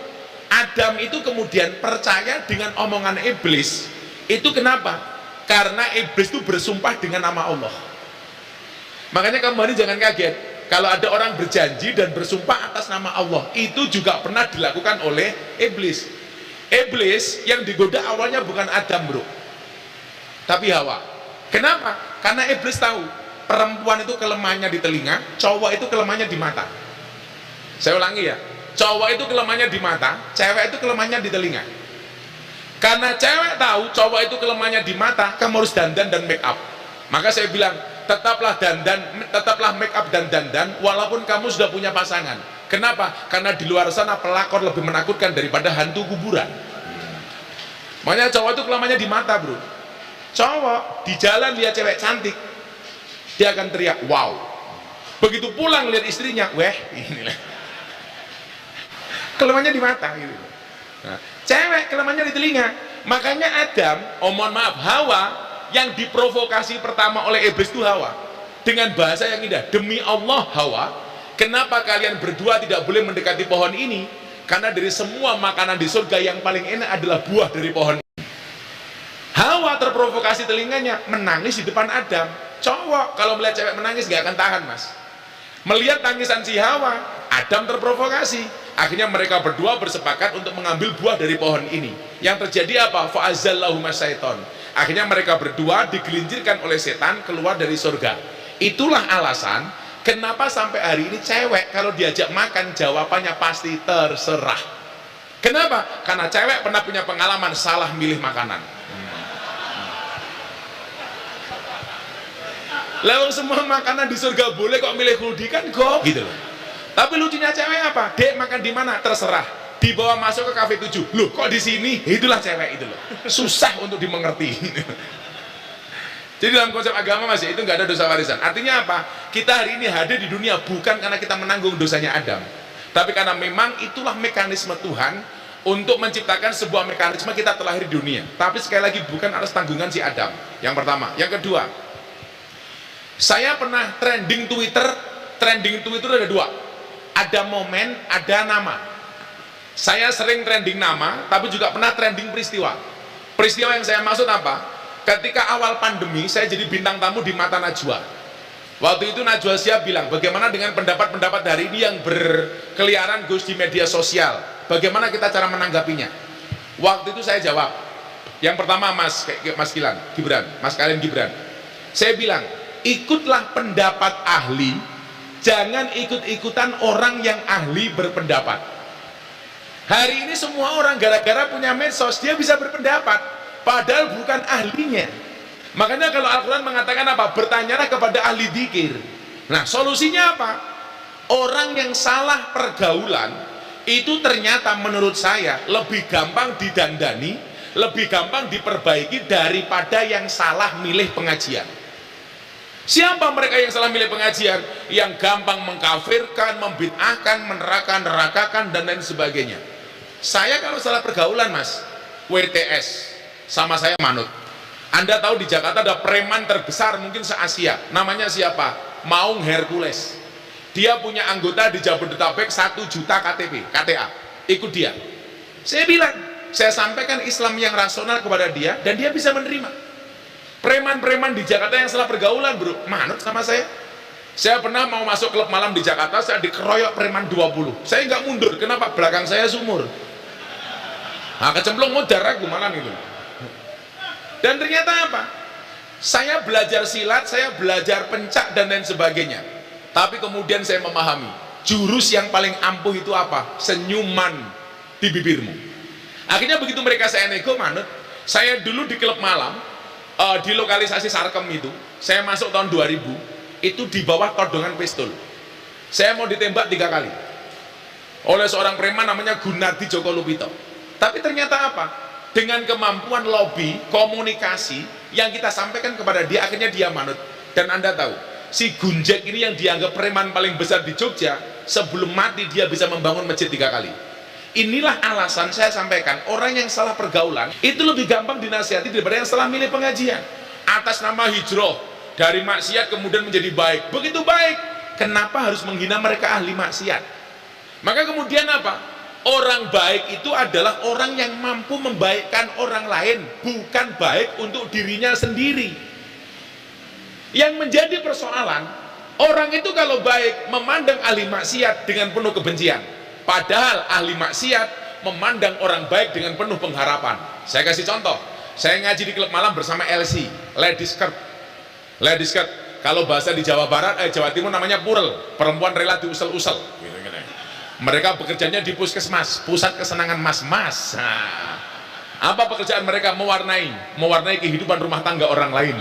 Adam itu kemudian percaya dengan omongan iblis. Itu kenapa? Karena iblis itu bersumpah dengan nama Allah. Makanya kamu hari jangan kaget kalau ada orang berjanji dan bersumpah atas nama Allah. Itu juga pernah dilakukan oleh iblis. Iblis yang digoda awalnya bukan Adam bro, tapi Hawa. Kenapa? Karena iblis tahu perempuan itu kelemahannya di telinga, cowok itu kelemahannya di mata. Saya ulangi ya, cowok itu kelemahannya di mata, cewek itu kelemahannya di telinga. Karena cewek tahu cowok itu kelemahannya di mata, kamu harus dandan dan make up. Maka saya bilang, tetaplah dandan, tetaplah make up dan dandan walaupun kamu sudah punya pasangan. Kenapa? Karena di luar sana pelakor lebih menakutkan daripada hantu kuburan. Makanya cowok itu kelemahannya di mata bro. Cowok di jalan lihat cewek cantik, dia akan teriak wow. Begitu pulang lihat istrinya, weh inilah. Kelemahannya di mata gitu. Nah, cewek kelemahannya di telinga. Makanya Adam, mohon maaf, Hawa yang diprovokasi pertama oleh iblis itu Hawa dengan bahasa yang indah. Demi Allah Hawa, kenapa kalian berdua tidak boleh mendekati pohon ini? Karena dari semua makanan di surga yang paling enak adalah buah dari pohon ini. Hawa terprovokasi telinganya, menangis di depan Adam. Cowok kalau melihat cewek menangis gak akan tahan mas. Melihat tangisan si Hawa, Adam terprovokasi. Akhirnya mereka berdua bersepakat untuk mengambil buah dari pohon ini. Yang terjadi apa? Fa'azallahuma syaiton. Akhirnya mereka berdua digelincirkan oleh setan keluar dari surga. Itulah alasan kenapa sampai hari ini cewek kalau diajak makan jawabannya pasti terserah. Kenapa? Karena cewek pernah punya pengalaman salah milih makanan. Lalu semua makanan di surga boleh kok milih khuldi kan kok gitu loh. Tapi lucunya cewek apa? Dek makan di mana? Terserah. Dibawa masuk ke kafe 7. Loh, kok di sini? Itulah cewek itu loh. Susah untuk dimengerti. Jadi dalam konsep agama masih itu nggak ada dosa warisan. Artinya apa? Kita hari ini hadir di dunia bukan karena kita menanggung dosanya Adam, tapi karena memang itulah mekanisme Tuhan untuk menciptakan sebuah mekanisme kita terlahir di dunia. Tapi sekali lagi bukan atas tanggungan si Adam. Yang pertama. Yang kedua, saya pernah trending Twitter ada dua. Ada momen, ada nama. Saya sering trending nama, tapi juga pernah trending peristiwa. Peristiwa yang saya maksud apa? Ketika awal pandemi, saya jadi bintang tamu di Mata Najwa. Waktu itu Najwa Shihab bilang, bagaimana dengan pendapat-pendapat hari ini yang berkeliaran Gus di media sosial? Bagaimana kita cara menanggapinya? Waktu itu saya jawab, Yang pertama Mas Gibran, Mas kalian Gibran. Saya bilang, ikutlah pendapat ahli, jangan ikut-ikutan orang yang ahli berpendapat. Hari ini semua orang gara-gara punya medsos, dia bisa berpendapat, padahal bukan ahlinya. Makanya kalau Al-Quran mengatakan apa? Bertanyalah kepada ahli dzikir. Nah, solusinya apa? Orang yang salah pergaulan, itu ternyata menurut saya lebih gampang didandani, lebih gampang diperbaiki daripada yang salah milih pengajian. Siapa mereka yang salah milih pengajian? Yang gampang mengkafirkan, membid'ahkan, nerakakan, dan lain sebagainya. Saya kalau salah pergaulan Mas, WTS, sama saya manut. Anda tahu di Jakarta ada preman terbesar mungkin se-Asia, namanya siapa? Maung Hercules. Dia punya anggota di Jabodetabek 1 juta KTA, ikut dia. Saya bilang, saya sampaikan Islam yang rasional kepada dia, dan dia bisa menerima. Preman-preman di Jakarta yang salah pergaulan bro, manut sama saya. Saya pernah mau masuk klub malam di Jakarta, saya dikeroyok preman 20. Saya nggak mundur, kenapa? Belakang saya sumur. Nah, kecemplung modar aku malam itu. Dan ternyata apa? Saya belajar silat, saya belajar pencak dan lain sebagainya. Tapi kemudian saya memahami, jurus yang paling ampuh itu apa? Senyuman di bibirmu. Akhirnya begitu mereka saya nego, manut. Saya dulu di klub malam, di lokalisasi Sarkem itu, saya masuk tahun 2000, itu di bawah todongan pistol. Saya mau ditembak 3 kali oleh seorang preman namanya Gunardi Joko Lupito. Tapi ternyata apa? Dengan kemampuan lobby, komunikasi yang kita sampaikan kepada dia, akhirnya dia manut. Dan Anda tahu, si Gunjek ini yang dianggap preman paling besar di Jogja, sebelum mati dia bisa membangun masjid 3 kali. Inilah alasan saya sampaikan, orang yang salah pergaulan itu lebih gampang dinasihati daripada yang salah milih pengajian. Atas nama hijrah dari maksiat kemudian menjadi baik, begitu baik, kenapa harus menghina mereka ahli maksiat? Maka kemudian apa? Orang baik itu adalah orang yang mampu membaikkan orang lain, bukan baik untuk dirinya sendiri. Yang menjadi persoalan, orang itu kalau baik memandang ahli maksiat dengan penuh kebencian, padahal ahli maksiat memandang orang baik dengan penuh pengharapan. Saya kasih contoh, saya ngaji di klub malam bersama LC, ladies skirt. Ladies skirt, kalau bahasa di Jawa Barat, Jawa Timur namanya purel, perempuan rela diusel-usel. Mereka bekerjanya di puskesmas, pusat kesenangan mas-mas. Nah, apa pekerjaan mereka? Mewarnai kehidupan rumah tangga orang lain.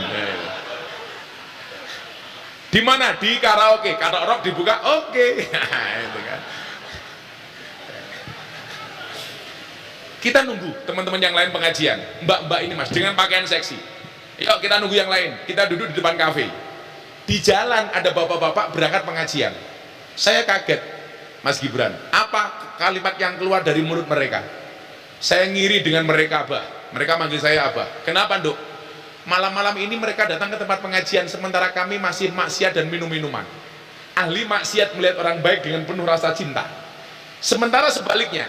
Di mana? Di karaoke. Kata rock dibuka, oke. Itu kan. Kita nunggu teman-teman yang lain pengajian. Mbak-mbak ini mas, dengan pakaian seksi. Yuk kita nunggu yang lain. Kita duduk di depan kafe. Di jalan ada bapak-bapak berangkat pengajian. Saya kaget. Mas Gibran, apa kalimat yang keluar dari mulut mereka? Saya ngiri dengan mereka, Abah. Mereka manggil saya Abah. Kenapa, Nduk? Malam-malam ini mereka datang ke tempat pengajian, sementara kami masih maksiat dan minum-minuman. Ahli maksiat melihat orang baik dengan penuh rasa cinta. Sementara sebaliknya,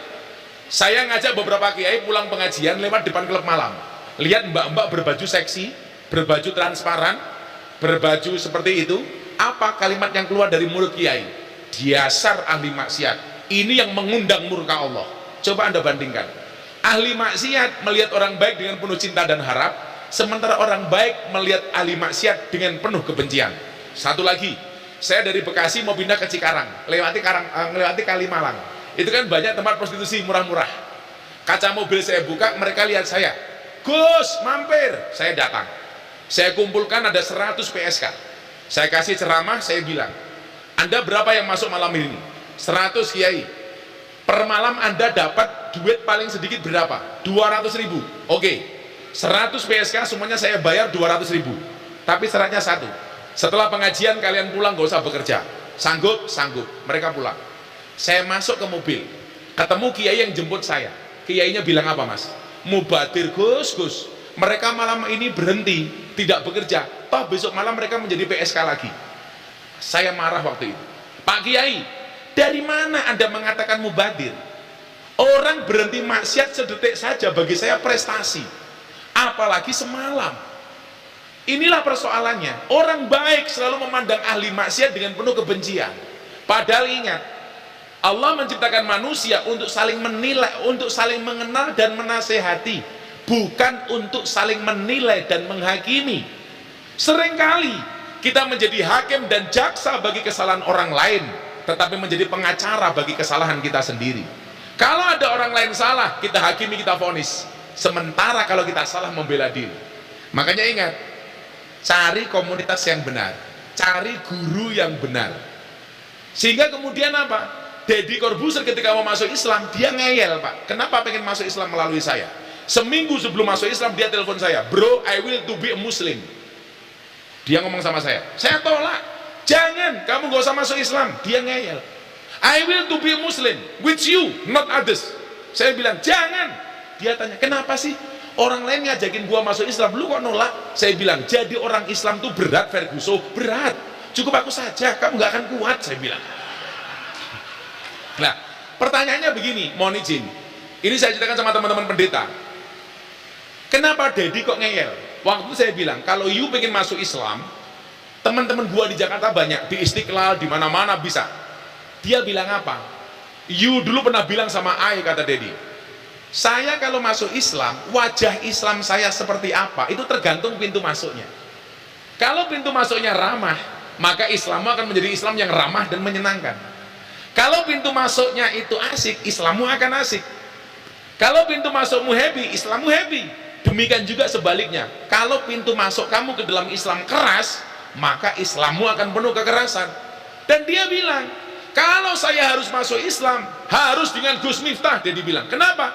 saya ngajak beberapa kiai pulang pengajian lewat depan klub malam. Lihat mbak-mbak berbaju seksi, berbaju transparan, berbaju seperti itu. Apa kalimat yang keluar dari mulut kiai? Dasar ahli maksiat. Ini yang mengundang murka Allah. Coba Anda bandingkan. Ahli maksiat melihat orang baik dengan penuh cinta dan harap, sementara orang baik melihat ahli maksiat dengan penuh kebencian. Satu lagi, saya dari Bekasi mau pindah ke Cikarang, melewati Kalimalang. Itu kan banyak tempat prostitusi murah-murah. Kaca mobil saya buka, mereka lihat saya. Gus, mampir. Saya datang. Saya kumpulkan ada 100 PSK. Saya kasih ceramah, saya bilang, Anda berapa yang masuk malam ini? 100 kiai. Per malam Anda dapat duit paling sedikit berapa? 200.000. Oke. 100 PSK semuanya saya bayar 200.000. Tapi syaratnya satu. Setelah pengajian kalian pulang gak usah bekerja. Sanggup? Sanggup. Mereka pulang. Saya masuk ke mobil. Ketemu kiai yang jemput saya. Kiainya bilang apa mas? Mubadir Gus. Mereka malam ini berhenti, tidak bekerja. Toh besok malam mereka menjadi PSK lagi. Saya marah waktu itu. Pak Kiai, dari mana Anda mengatakan mubadir? Orang berhenti maksiat sedetik saja bagi saya prestasi. Apalagi semalam. Inilah persoalannya. Orang baik selalu memandang ahli maksiat dengan penuh kebencian. Padahal ingat, Allah menciptakan manusia untuk saling menilai, untuk saling mengenal dan menasehati. bukan untuk saling menilai dan menghakimi. Seringkali kita menjadi hakim dan jaksa bagi kesalahan orang lain, tetapi menjadi pengacara bagi kesalahan kita sendiri. Kalau ada orang lain salah, kita hakimi, kita vonis. Sementara kalau kita salah, membela diri. Makanya ingat, cari komunitas yang benar, cari guru yang benar. Sehingga kemudian apa? Deddy Corbuzier ketika mau masuk Islam, dia ngeyel, Pak. Kenapa pengen masuk Islam melalui saya? Seminggu sebelum masuk Islam, dia telepon saya, "Bro, I will to be a Muslim." Dia ngomong sama saya tolak. "Jangan, kamu gak usah masuk Islam." Dia ngeyel, "I will to be a Muslim with you, not others." Saya bilang, "Jangan." Dia tanya, "Kenapa sih? Orang lain ngajakin gua masuk Islam, lu kok nolak?" Saya bilang, "Jadi orang Islam tuh berat, Ferguson, berat. Cukup aku saja, kamu gak akan kuat." Saya bilang. Nah, pertanyaannya begini, mohon izin. Ini saya ceritakan sama teman-teman pendeta. Kenapa Deddy kok ngeyel? Waktu itu saya bilang, kalau you pengen masuk Islam, teman-teman gua di Jakarta banyak, di Istiqlal, di mana-mana bisa. Dia bilang apa? "You dulu pernah bilang sama I," kata Deddy, "saya kalau masuk Islam, wajah Islam saya seperti apa, itu tergantung pintu masuknya. Kalau pintu masuknya ramah, maka Islammu akan menjadi Islam yang ramah dan menyenangkan. Kalau pintu masuknya itu asik, Islammu akan asik. Kalau pintu masukmu happy, Islammu happy. Demikian juga sebaliknya. Kalau pintu masuk kamu ke dalam Islam keras, maka Islammu akan penuh kekerasan." Dan dia bilang, "Kalau saya harus masuk Islam, harus dengan Gus Miftah." Dia bilang, "Kenapa?"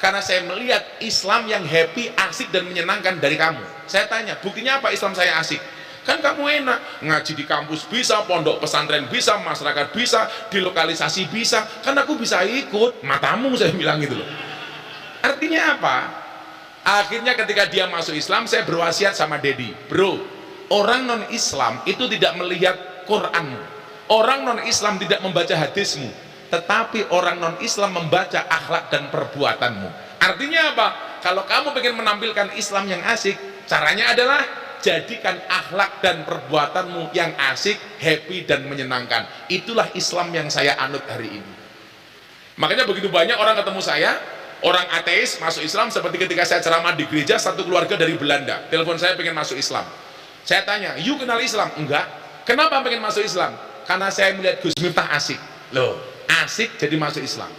"Karena saya melihat Islam yang happy, asik dan menyenangkan dari kamu." Saya tanya, "Buktinya apa Islam saya asik?" "Kan kamu enak, ngaji di kampus bisa, pondok pesantren bisa, masyarakat bisa, di lokalisasi bisa, kan aku bisa ikut." "Matamu," saya bilang gitu loh. Artinya apa? Akhirnya ketika dia masuk Islam, saya berwasiat sama Deddy, "Bro, orang non-Islam itu tidak melihat Quranmu, orang non-Islam tidak membaca hadismu, tetapi orang non-Islam membaca akhlak dan perbuatanmu." Artinya apa? Kalau kamu ingin menampilkan Islam yang asik, caranya adalah jadikan akhlak dan perbuatanmu yang asik, happy dan menyenangkan. Itulah Islam yang saya anut hari ini. Makanya begitu banyak orang ketemu saya, orang ateis masuk Islam, seperti ketika saya ceramah di gereja, satu keluarga dari Belanda telepon saya pengen masuk Islam. Saya tanya, "You kenal Islam?" "Enggak." "Kenapa pengen masuk Islam?" "Karena saya melihat Gus Miftah asik." Loh, asik jadi masuk Islam.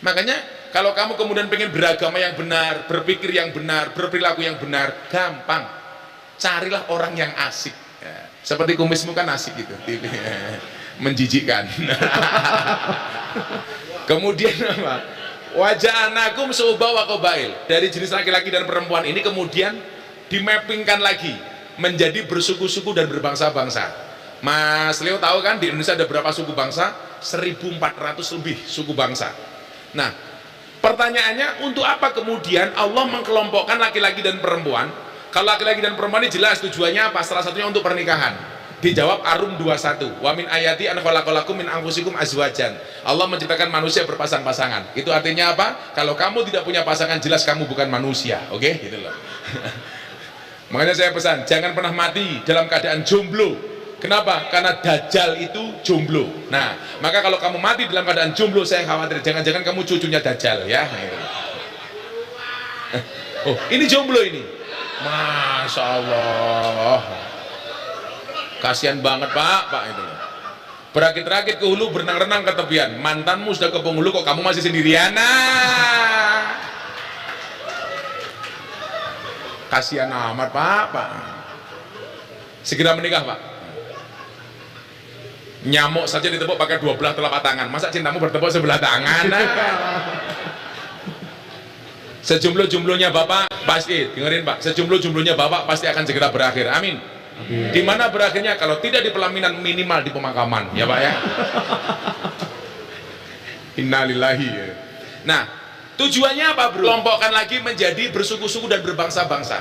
Makanya kalau kamu kemudian pengen beragama yang benar, berpikir yang benar, berperilaku yang benar, gampang. Carilah orang yang asik ya. Seperti kumismu kan asik gitu, menjijikkan. Kemudian apa? "Wajah anakum seubah wakobail." Dari jenis laki-laki dan perempuan ini kemudian dimappingkan lagi menjadi bersuku-suku dan berbangsa-bangsa. Mas Leo tahu kan di Indonesia ada berapa suku bangsa? 1.400 lebih suku bangsa. Nah, pertanyaannya, untuk apa kemudian Allah mengkelompokkan laki-laki dan perempuan? Kalau laki-laki dan perempuan ini jelas tujuannya apa? Salah satunya untuk pernikahan. Dijawab Ar-Rum 21, "Wa min ayati an khalaqalakum min anfusikum azwajan." Allah menciptakan manusia berpasang-pasangan. Itu artinya apa? Kalau kamu tidak punya pasangan, jelas kamu bukan manusia. Oke, gitu loh. Makanya saya pesan, jangan pernah mati dalam keadaan jomblo. Kenapa? Karena Dajjal itu jomblo. Nah, maka kalau kamu mati dalam keadaan jomblo, saya khawatir jangan-jangan kamu cucunya Dajjal ya. Oh, ini jomblo ini. Masya Allah. Kasihan banget Pak itu. Berakit-rakit ke hulu, berenang-renang ke tepian. Mantanmu sudah ke penghulu, kok kamu masih sendirian? Nah, kasihan amat Pak. Segera menikah Pak. Nyamuk saja ditepuk pakai 12 telapak tangan, masa cintamu bertepuk sebelah tangan? Nah. Sejumlah-jumlahnya Bapak pasti, dengerin Pak, sejumlah-jumlahnya Bapak pasti akan segera berakhir. Amin. Di mana berakhirnya? Kalau tidak di pelaminan, minimal di pemakaman, ya Pak ya. Innalillahi. Nah, tujuannya apa bro? Kelompokkan lagi menjadi bersuku-suku dan berbangsa-bangsa.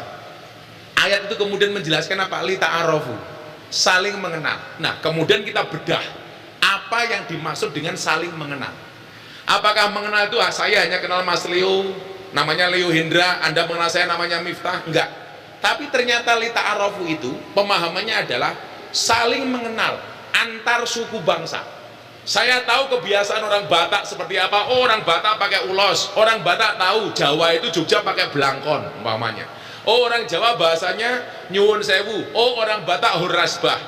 Ayat itu kemudian menjelaskan apa? Li ta'arofu, saling mengenal. Nah, kemudian kita bedah apa yang dimaksud dengan saling mengenal. Apakah mengenal itu saya hanya kenal Mas Leo, namanya Leo Hendra, Anda mengenal saya namanya Miftah? Enggak. Tapi ternyata li ta'arofu itu pemahamannya adalah saling mengenal antar suku bangsa. Saya tahu kebiasaan orang Batak seperti apa. Oh, orang Batak pakai ulos. Orang Batak tahu Jawa itu Jogja pakai blangkon umpamanya. Oh, orang Jawa bahasanya nyuwun sewu. Oh, orang Batak hurrasbah.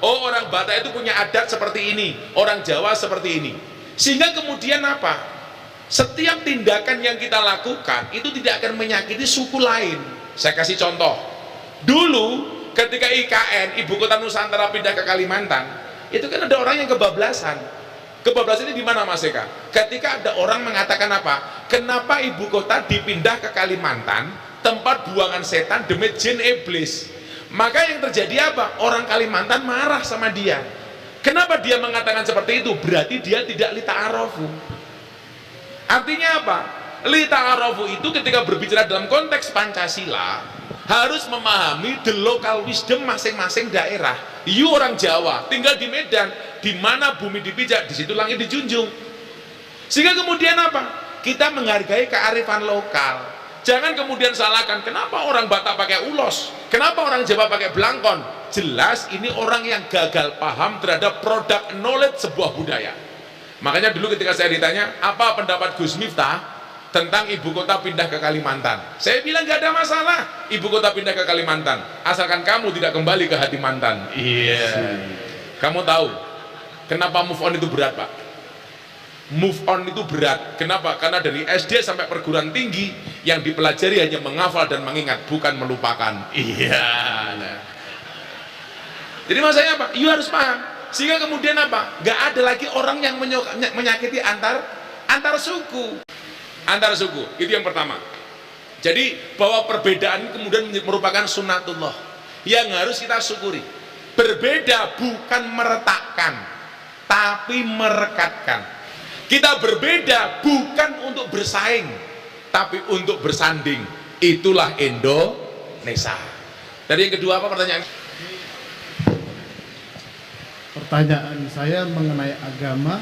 Oh, orang Batak itu punya adat seperti ini. Orang Jawa seperti ini. Sehingga kemudian apa? Setiap tindakan yang kita lakukan itu tidak akan menyakiti suku lain. Saya kasih contoh. Dulu ketika IKN, Ibu Kota Nusantara, pindah ke Kalimantan, itu kan ada orang yang kebablasan. Kebablasan ini di mana, Mas Eka? Ketika ada orang mengatakan apa? Kenapa ibu kota dipindah ke Kalimantan, tempat buangan setan demi jin iblis? Maka yang terjadi apa? Orang Kalimantan marah sama dia. Kenapa dia mengatakan seperti itu? Berarti dia tidak li ta'arofu. Artinya apa? Li ta'arofu itu ketika berbicara dalam konteks Pancasila harus memahami the local wisdom masing-masing daerah. You orang Jawa tinggal di Medan, di mana bumi dipijak, di situ langit dijunjung. Sehingga kemudian apa? Kita menghargai kearifan lokal. Jangan kemudian salahkan, kenapa orang Batak pakai ulos, kenapa orang Jawa pakai blangkon. Jelas ini orang yang gagal paham terhadap produk knowledge sebuah budaya. Makanya dulu ketika saya ditanya apa pendapat Gus Miftah tentang ibu kota pindah ke Kalimantan, saya bilang gak ada masalah ibu kota pindah ke Kalimantan, asalkan kamu tidak kembali ke hati mantan. Iya. Kamu tahu kenapa move on itu berat, Pak? Move on itu berat. Kenapa? Karena dari SD sampai perguruan tinggi yang dipelajari hanya menghafal dan mengingat, bukan melupakan. Iya. Nah. Jadi maksudnya apa? You harus paham. Sehingga kemudian apa? Gak ada lagi orang yang menyakiti antar suku. Antar suku, itu yang pertama. Jadi bahwa perbedaan kemudian merupakan sunnatullah yang harus kita syukuri. Berbeda bukan meretakkan, tapi merekatkan. Kita berbeda bukan untuk bersaing, tapi untuk bersanding. Itulah Indonesia. Dari yang kedua apa pertanyaan? Pertanyaan saya mengenai agama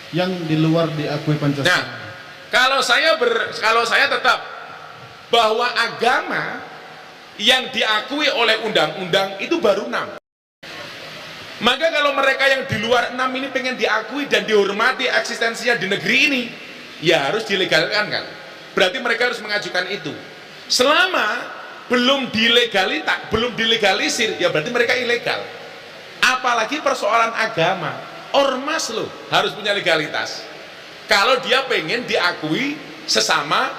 yang di luar diakui Pancasila. Nah, kalau saya tetap bahwa agama yang diakui oleh undang-undang itu baru 6. Maka kalau mereka yang di luar 6 ini pengen diakui dan dihormati eksistensinya di negeri ini, ya harus dilegalkan kan. Berarti mereka harus mengajukan itu. Selama belum dilegalisir, ya berarti mereka ilegal. Apalagi persoalan agama, ormas loh harus punya legalitas. Kalau dia pengen diakui sama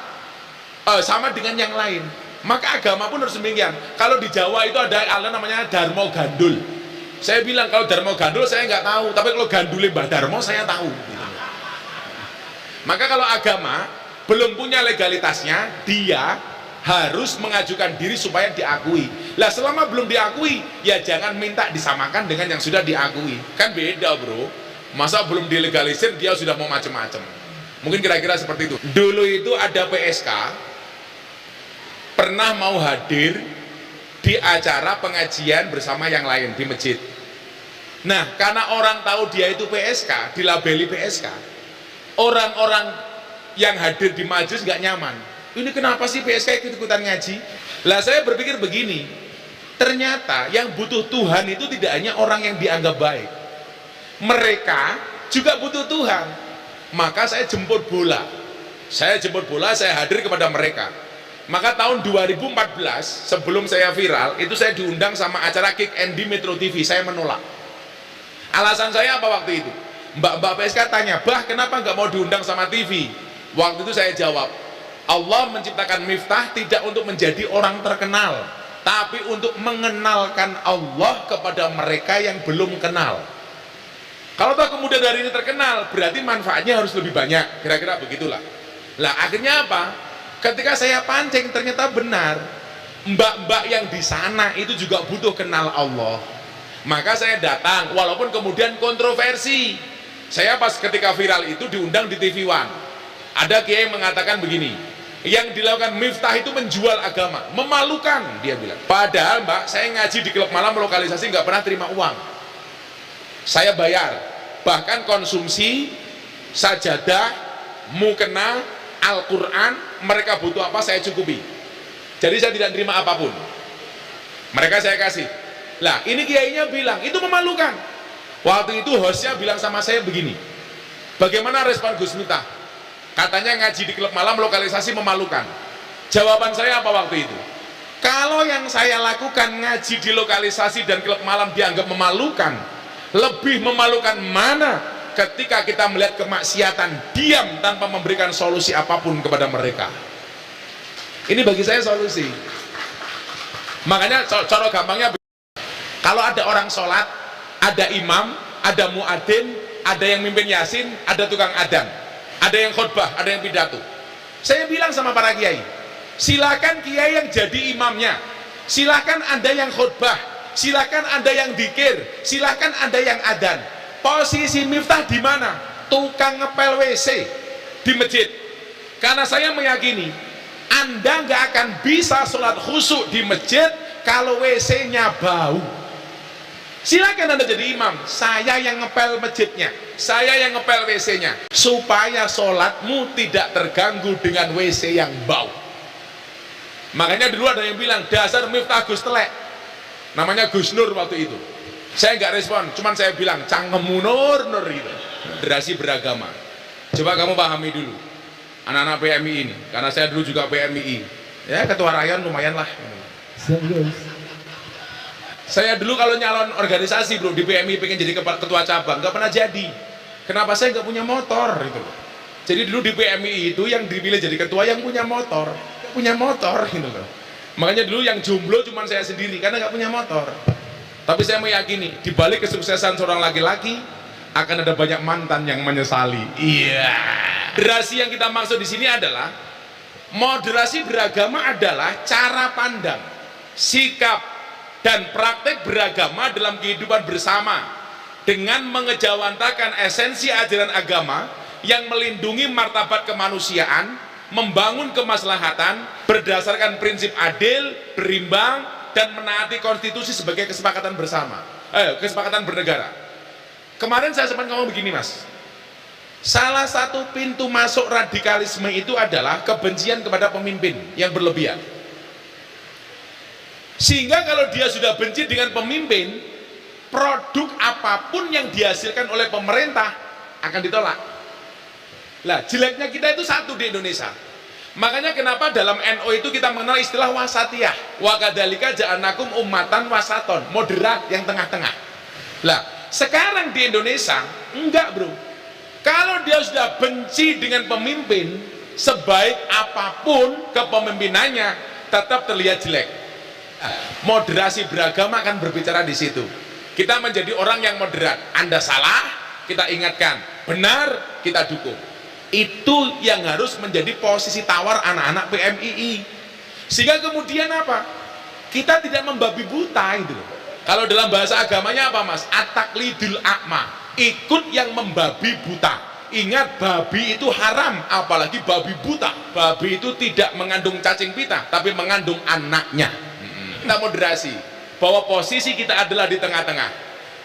dengan yang lain, maka agama pun harus demikian. Kalau di Jawa itu ada namanya Darmo Gandul. Saya bilang kalau Darmo Gandul saya nggak tahu, tapi kalau Gandule Mbah Darmo saya tahu. Maka kalau agama belum punya legalitasnya, dia harus mengajukan diri supaya diakui. Lah selama belum diakui, ya jangan minta disamakan dengan yang sudah diakui. Kan beda, bro. Masa belum dilegalisir dia sudah mau macem-macem. Mungkin kira-kira seperti itu. Dulu itu ada PSK pernah mau hadir di acara pengajian bersama yang lain di masjid. Nah, karena orang tahu dia itu PSK, dilabeli PSK, orang-orang yang hadir di majelis nggak nyaman. Ini kenapa sih PSK ikut-ikutan ngaji? Lah saya berpikir begini, ternyata yang butuh Tuhan itu tidak hanya orang yang dianggap baik, mereka juga butuh Tuhan. Maka saya jemput bola, saya hadir kepada mereka. Maka tahun 2014 sebelum saya viral itu saya diundang sama acara Kick Andy Metro TV, saya menolak. Alasan saya apa waktu itu? Mbak PSK tanya, bah kenapa nggak mau diundang sama TV? Waktu itu saya jawab, Allah menciptakan Miftah tidak untuk menjadi orang terkenal, tapi untuk mengenalkan Allah kepada mereka yang belum kenal. Kalau toh kemudian dari ini terkenal, berarti manfaatnya harus lebih banyak, kira-kira begitulah. Lah akhirnya apa? Ketika saya pancing ternyata benar, mbak-mbak yang di sana itu juga butuh kenal Allah. Maka saya datang, walaupun kemudian kontroversi. Saya pas ketika viral itu diundang di TV One. Ada kiai yang mengatakan begini, yang dilakukan Miftah itu menjual agama, memalukan, dia bilang. Padahal mbak, saya ngaji di klub malam lokalisasi nggak pernah terima uang. Saya bayar, bahkan konsumsi sajadah, mukena, Al-Quran, mereka butuh apa saya cukupi. Jadi saya tidak terima apapun, mereka saya kasih. Lah ini kiainya bilang itu memalukan. Waktu itu hostnya bilang sama saya begini, bagaimana respon Gus Miftah? Katanya ngaji di klub malam lokalisasi memalukan. Jawaban saya apa waktu itu? Kalau yang saya lakukan ngaji di lokalisasi dan klub malam dianggap memalukan, lebih memalukan mana ketika kita melihat kemaksiatan diam tanpa memberikan solusi apapun kepada mereka. Ini bagi saya solusi. Makanya cara gampangnya, kalau ada orang sholat, ada imam, ada muadzin, ada yang mimpin yasin, ada tukang adzan, ada yang khutbah, ada yang pidato. Saya bilang sama para kiai, silakan kiai yang jadi imamnya, silakan anda yang khutbah, silakan anda yang dzikir, silakan anda yang adzan. Posisi Miftah di mana? Tukang ngepel WC di masjid. Karena saya meyakini anda nggak akan bisa sholat khusyuk di masjid kalau WC-nya bau. Silakan anda jadi imam, saya yang ngepel masjidnya, saya yang ngepel WC-nya, supaya sholatmu tidak terganggu dengan WC yang bau. Makanya dulu ada yang bilang, dasar Miftah Gus telek, namanya Gus Nur waktu itu. Saya nggak respon, cuman saya bilang, cangkemmu Nur gitu. Generasi beragama. Coba kamu pahami dulu, anak-anak PMI ini, karena saya dulu juga PMI. Ya, ketua rayon lumayan lah. Saya dulu kalau nyalon organisasi bro di PMI pengen jadi ketua cabang, nggak pernah jadi. Kenapa? Saya nggak punya motor gitu. Jadi dulu di PMI itu yang dipilih jadi ketua yang punya motor, gitu loh. Makanya dulu yang jomblo cuma saya sendiri karena nggak punya motor. Tapi saya meyakini di balik kesuksesan seorang laki-laki akan ada banyak mantan yang menyesali. Iya. Moderasi yang kita maksud di sini adalah moderasi beragama adalah cara pandang, sikap dan praktek beragama dalam kehidupan bersama dengan mengejawantakan esensi ajaran agama yang melindungi martabat kemanusiaan, membangun kemaslahatan berdasarkan prinsip adil, berimbang, dan menaati konstitusi sebagai kesepakatan bersama, kesepakatan bernegara. Kemarin saya sempat ngomong begini mas, salah satu pintu masuk radikalisme itu adalah kebencian kepada pemimpin yang berlebihan. Sehingga kalau dia sudah benci dengan pemimpin, produk apapun yang dihasilkan oleh pemerintah akan ditolak. Lah jeleknya kita itu satu di Indonesia. Makanya kenapa dalam NU itu kita mengenal istilah wasatiyah. Wa kadzalika ja'alnakum ummatan wasaton, moderat yang tengah-tengah. Lah sekarang di Indonesia enggak bro. Kalau dia sudah benci dengan pemimpin, sebaik apapun kepemimpinannya tetap terlihat jelek. Moderasi beragama akan berbicara di situ. Kita menjadi orang yang moderat. Anda salah, kita ingatkan. Benar, kita dukung. Itu yang harus menjadi posisi tawar anak-anak PMII. Sehingga kemudian apa? Kita tidak membabi buta itu. Kalau dalam bahasa agamanya apa mas? At-taqlidul a'ma, ikut yang membabi buta. Ingat, babi itu haram, apalagi babi buta. Babi itu tidak mengandung cacing pita, tapi mengandung anaknya. Kita moderasi, bahwa posisi kita adalah di tengah-tengah,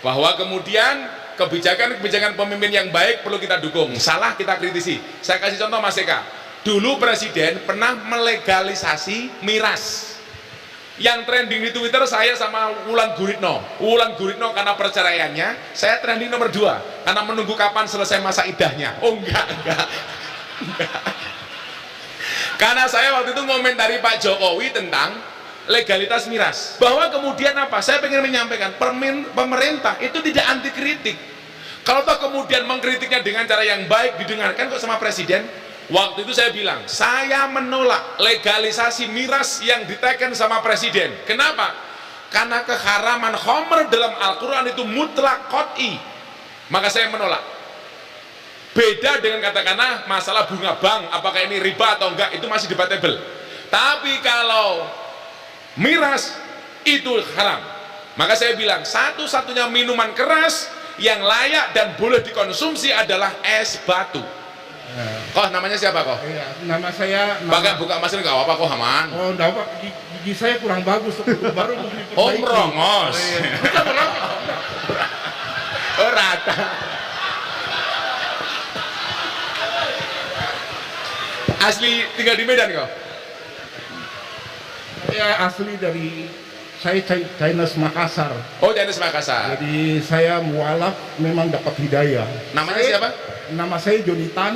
bahwa kemudian kebijakan-kebijakan pemimpin yang baik perlu kita dukung, salah kita kritisi. Saya kasih contoh mas Eka, dulu presiden pernah melegalisasi miras. Yang trending di Twitter saya sama Wulan Guritno. Wulan Guritno karena perceraiannya, saya trending nomor 2 karena menunggu kapan selesai masa idahnya. Oh enggak. Karena saya waktu itu ngomentari Pak Jokowi tentang legalitas miras, bahwa kemudian apa? Saya ingin menyampaikan pemerintah itu tidak anti kritik. Kalau toh kemudian mengkritiknya dengan cara yang baik didengarkan kok sama presiden. Waktu itu saya bilang, saya menolak legalisasi miras yang diteken sama presiden. Kenapa? Karena keharaman khamr dalam Al-Quran itu mutlak qot'i. Maka saya menolak. Beda dengan katakanlah masalah bunga bank, apakah ini riba atau enggak, itu masih debatable. Tapi kalau miras itu haram, maka saya bilang satu-satunya minuman keras yang layak dan boleh dikonsumsi adalah es batu. Kok namanya siapa kok? Iya, nama saya Pakai buka masker nggak apa-apa kok aman. Oh, enggak apa, gigi saya kurang bagus, baru mau diperbaiki. Oh merongos. Oh rata. Asli tinggal di Medan kok? Saya asli dari saya Chinese Makassar. Oh, Chinese Makassar. Jadi saya mualaf memang dapat hidayah. Namanya Saya- siapa? Nama saya Jonitan.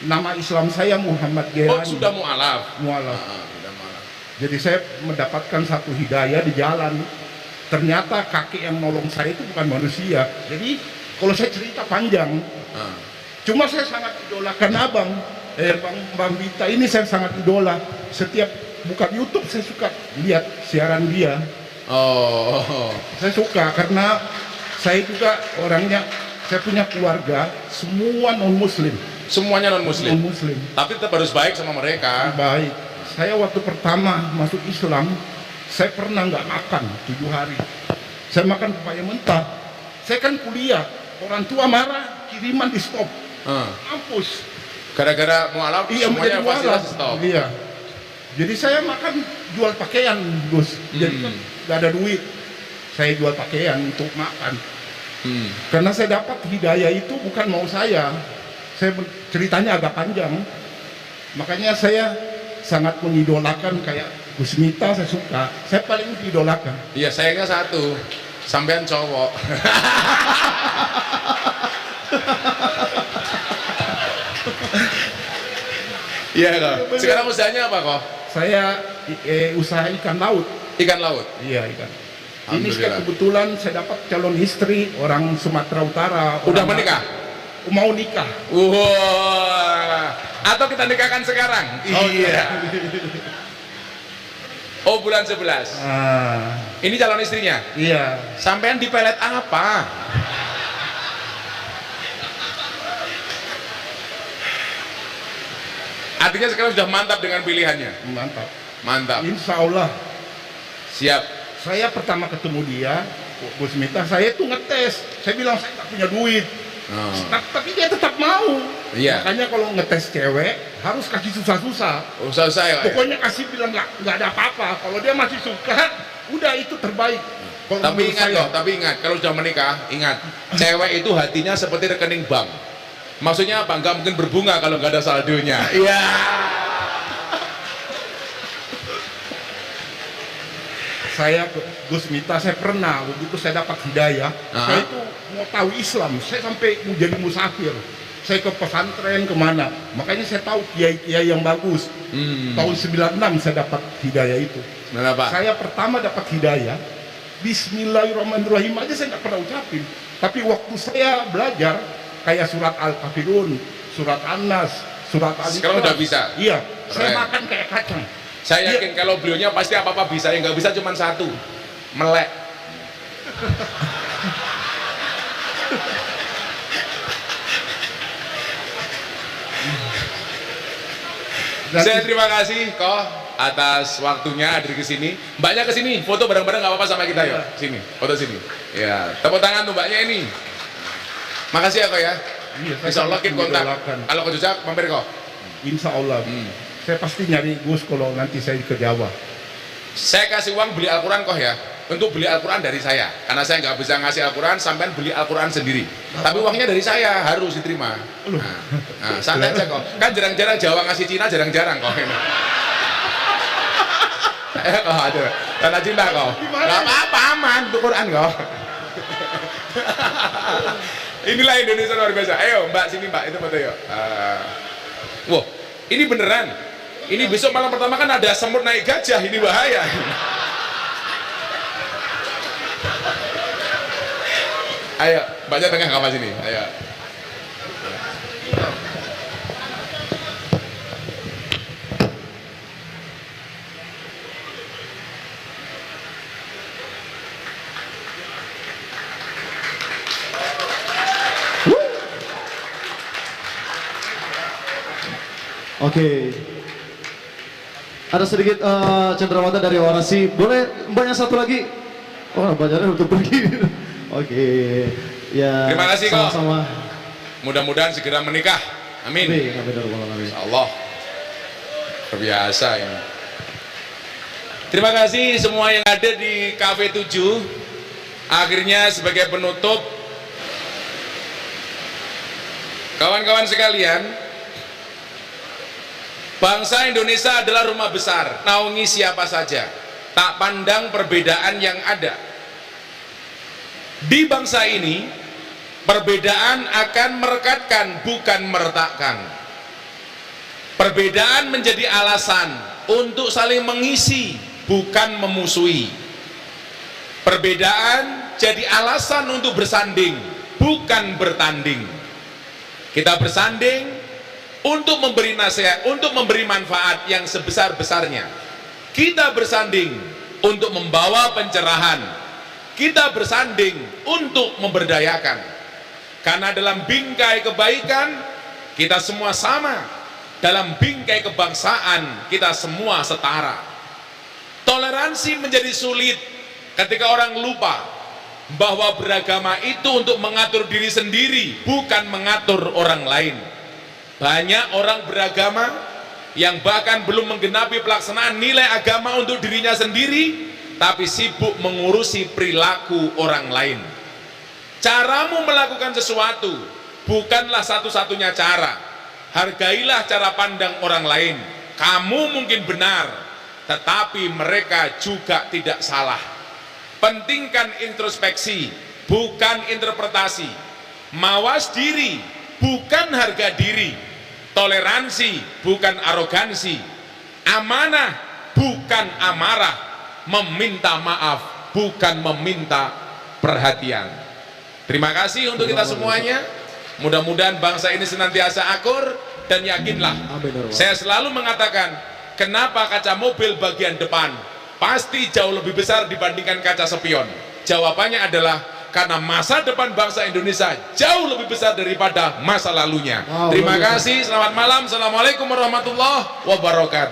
Nama Islam saya Muhammad Oh, Gerani. sudah mualaf. Mualaf. Sudah mualaf. Jadi saya mendapatkan satu hidayah di jalan. Ternyata kakek yang nolong saya itu bukan manusia. Jadi kalau saya cerita panjang, Ah. cuma saya sangat idolakan Bang Bita ini saya sangat idola. Setiap buka YouTube saya suka lihat siaran dia. Oh. Saya suka karena saya juga orangnya, saya punya keluarga semua non Muslim. Semuanya non Non muslim. Muslim. Tapi tetap harus baik sama mereka. Baik. Saya waktu pertama masuk Islam, saya pernah nggak makan 7 hari. Saya makan pepaya mentah. Saya kan kuliah, orang tua marah, kiriman di stop, Ah. mampus. Gara-gara mualaf Iya, menjadi semuanya fasilitas mualaf. stop. Iya. Jadi saya makan jual pakaian, Gus. Jadi kan nggak ada duit. Saya jual pakaian untuk makan. Karena saya dapat hidayah itu bukan mau saya. Ceritanya agak panjang. Makanya saya sangat mengidolakan kayak Gus Mita, saya suka. Saya paling idolakan. Iya, sayangnya satu. Sampean cowok. Iya kok. Sekarang usahanya apa kok? Saya usaha ikan laut. Ikan laut. Iya, ikan. Ini Alhamdulillah. kebetulan saya dapat calon istri orang Sumatera Utara. Udah orang- menikah? Mau nikah. Wah. Atau kita nikahkan sekarang? Oh, Iya. Oh, bulan 11. Ah, Ini calon istrinya. iya. Sampean di pelet apa? Artinya sekarang sudah mantap dengan pilihannya. Mantap. Mantap. Insya Allah. Siap. Saya pertama ketemu dia, Gus Mita, saya tuh ngetes. Saya bilang saya nggak punya duit. Oh. Tapi dia tetap mau. Iya. Makanya kalau ngetes cewek harus kasih susah-susah. Usah-usah ya. Pak, ya? Pokoknya kasih bilang nggak ada apa-apa. Kalau dia masih suka, udah itu terbaik. Kalau Tapi menurut ingat saya. loh, tapi ingat kalau sudah menikah, ingat cewek itu hatinya seperti rekening bank. Maksudnya apa? Nggak mungkin berbunga kalau nggak ada saldonya. Iya. Saya Gus Mita, saya pernah begitu saya dapat hidayah. Aha. Saya itu mau tahu Islam. Saya sampai mau jadi musafir. Saya ke pesantren kemana. Makanya saya tahu kiai-kiai yang bagus. Tahun 96 saya dapat hidayah itu. Kenapa? Saya pertama dapat hidayah, Bismillahirrahmanirrahim aja saya nggak pernah ucapin. Tapi waktu saya belajar, kayak surat Al-Kafirun, surat An-Nas, surat Al-Ikhlas. Sekarang udah bisa? Iya, saya Keren. makan kayak kacang. Saya Iya. yakin kalau beliaunya pasti apa-apa bisa, yang nggak bisa cuma satu, melek. Dan Saya terima kasih kok atas waktunya hadir ke sini. Mbaknya ke sini, foto bareng-bareng nggak apa-apa sama kita yuk. Sini, foto sini. Ya, tepuk tangan tuh mbaknya ini. Makasih ya kok ya. Iya, saya Insya Allah sangat keep kontak. mengidolakan. Kalau ke Jogja mampir kok. Insya Allah. Saya pasti nyari Gus kalau nanti saya ke Jawa. Saya kasih uang beli Al-Quran kok ya. Untuk beli Al-Quran dari saya. Karena saya nggak bisa ngasih Al-Quran, sampean beli Al-Quran sendiri. Tapi uangnya dari saya, harus diterima. Nah, santai aja kok. Kan jarang-jarang Jawa ngasih Cina, jarang-jarang kok. Kok ada tanah cinta kok. Gak apa-apa, aman untuk Quran kok. Inilah Indonesia luar biasa. Ayo Mbak, sini Mbak, itu foto yuk. Wah, ini beneran. Ini besok malam pertama kan ada semut naik gajah, ini bahaya. Ayo, Mbaknya tengah kapal sini. Ayo. Oke. Ada sedikit cenderamata dari orasi. Boleh mbaknya satu lagi? Oh, mbaknya untuk pergi. Oke. Ya. Terima kasih, kok. Sama-sama. Mudah-mudahan segera menikah. Amin. Amin. Amin. Allah, terbiasa ini. Terima kasih semua yang ada di Cafe 7. Akhirnya sebagai penutup, kawan-kawan sekalian, bangsa Indonesia adalah rumah besar, naungi siapa saja. tak pandang perbedaan yang ada. Di bangsa ini, perbedaan akan merekatkan, bukan meretakkan. Perbedaan menjadi alasan untuk saling mengisi, bukan memusuhi. Perbedaan jadi alasan untuk bersanding, bukan bertanding. Kita bersanding untuk memberi nasihat, untuk memberi manfaat yang sebesar-besarnya. Kita bersanding untuk membawa pencerahan. Kita bersanding untuk memberdayakan. Karena dalam bingkai kebaikan kita semua sama. Dalam bingkai kebangsaan kita semua setara. Toleransi menjadi sulit ketika orang lupa bahwa beragama itu untuk mengatur diri sendiri, bukan mengatur orang lain. Banyak orang beragama yang bahkan belum menggenapi pelaksanaan nilai agama untuk dirinya sendiri, tapi sibuk mengurusi perilaku orang lain. Caramu melakukan sesuatu bukanlah satu-satunya cara. Hargailah cara pandang orang lain. Kamu mungkin benar, tetapi mereka juga tidak salah. Pentingkan introspeksi, bukan interpretasi. Mawas diri, bukan harga diri. Toleransi, bukan arogansi. Amanah, bukan amarah. Meminta maaf, bukan meminta perhatian. Terima kasih untuk kita semuanya. Mudah-mudahan bangsa ini senantiasa akur, dan yakinlah, saya selalu mengatakan, kenapa kaca mobil bagian depan pasti jauh lebih besar dibandingkan kaca spion? Jawabannya adalah karena masa depan bangsa Indonesia jauh lebih besar daripada masa lalunya. Terima kasih, selamat malam, assalamualaikum warahmatullahi wabarakatuh.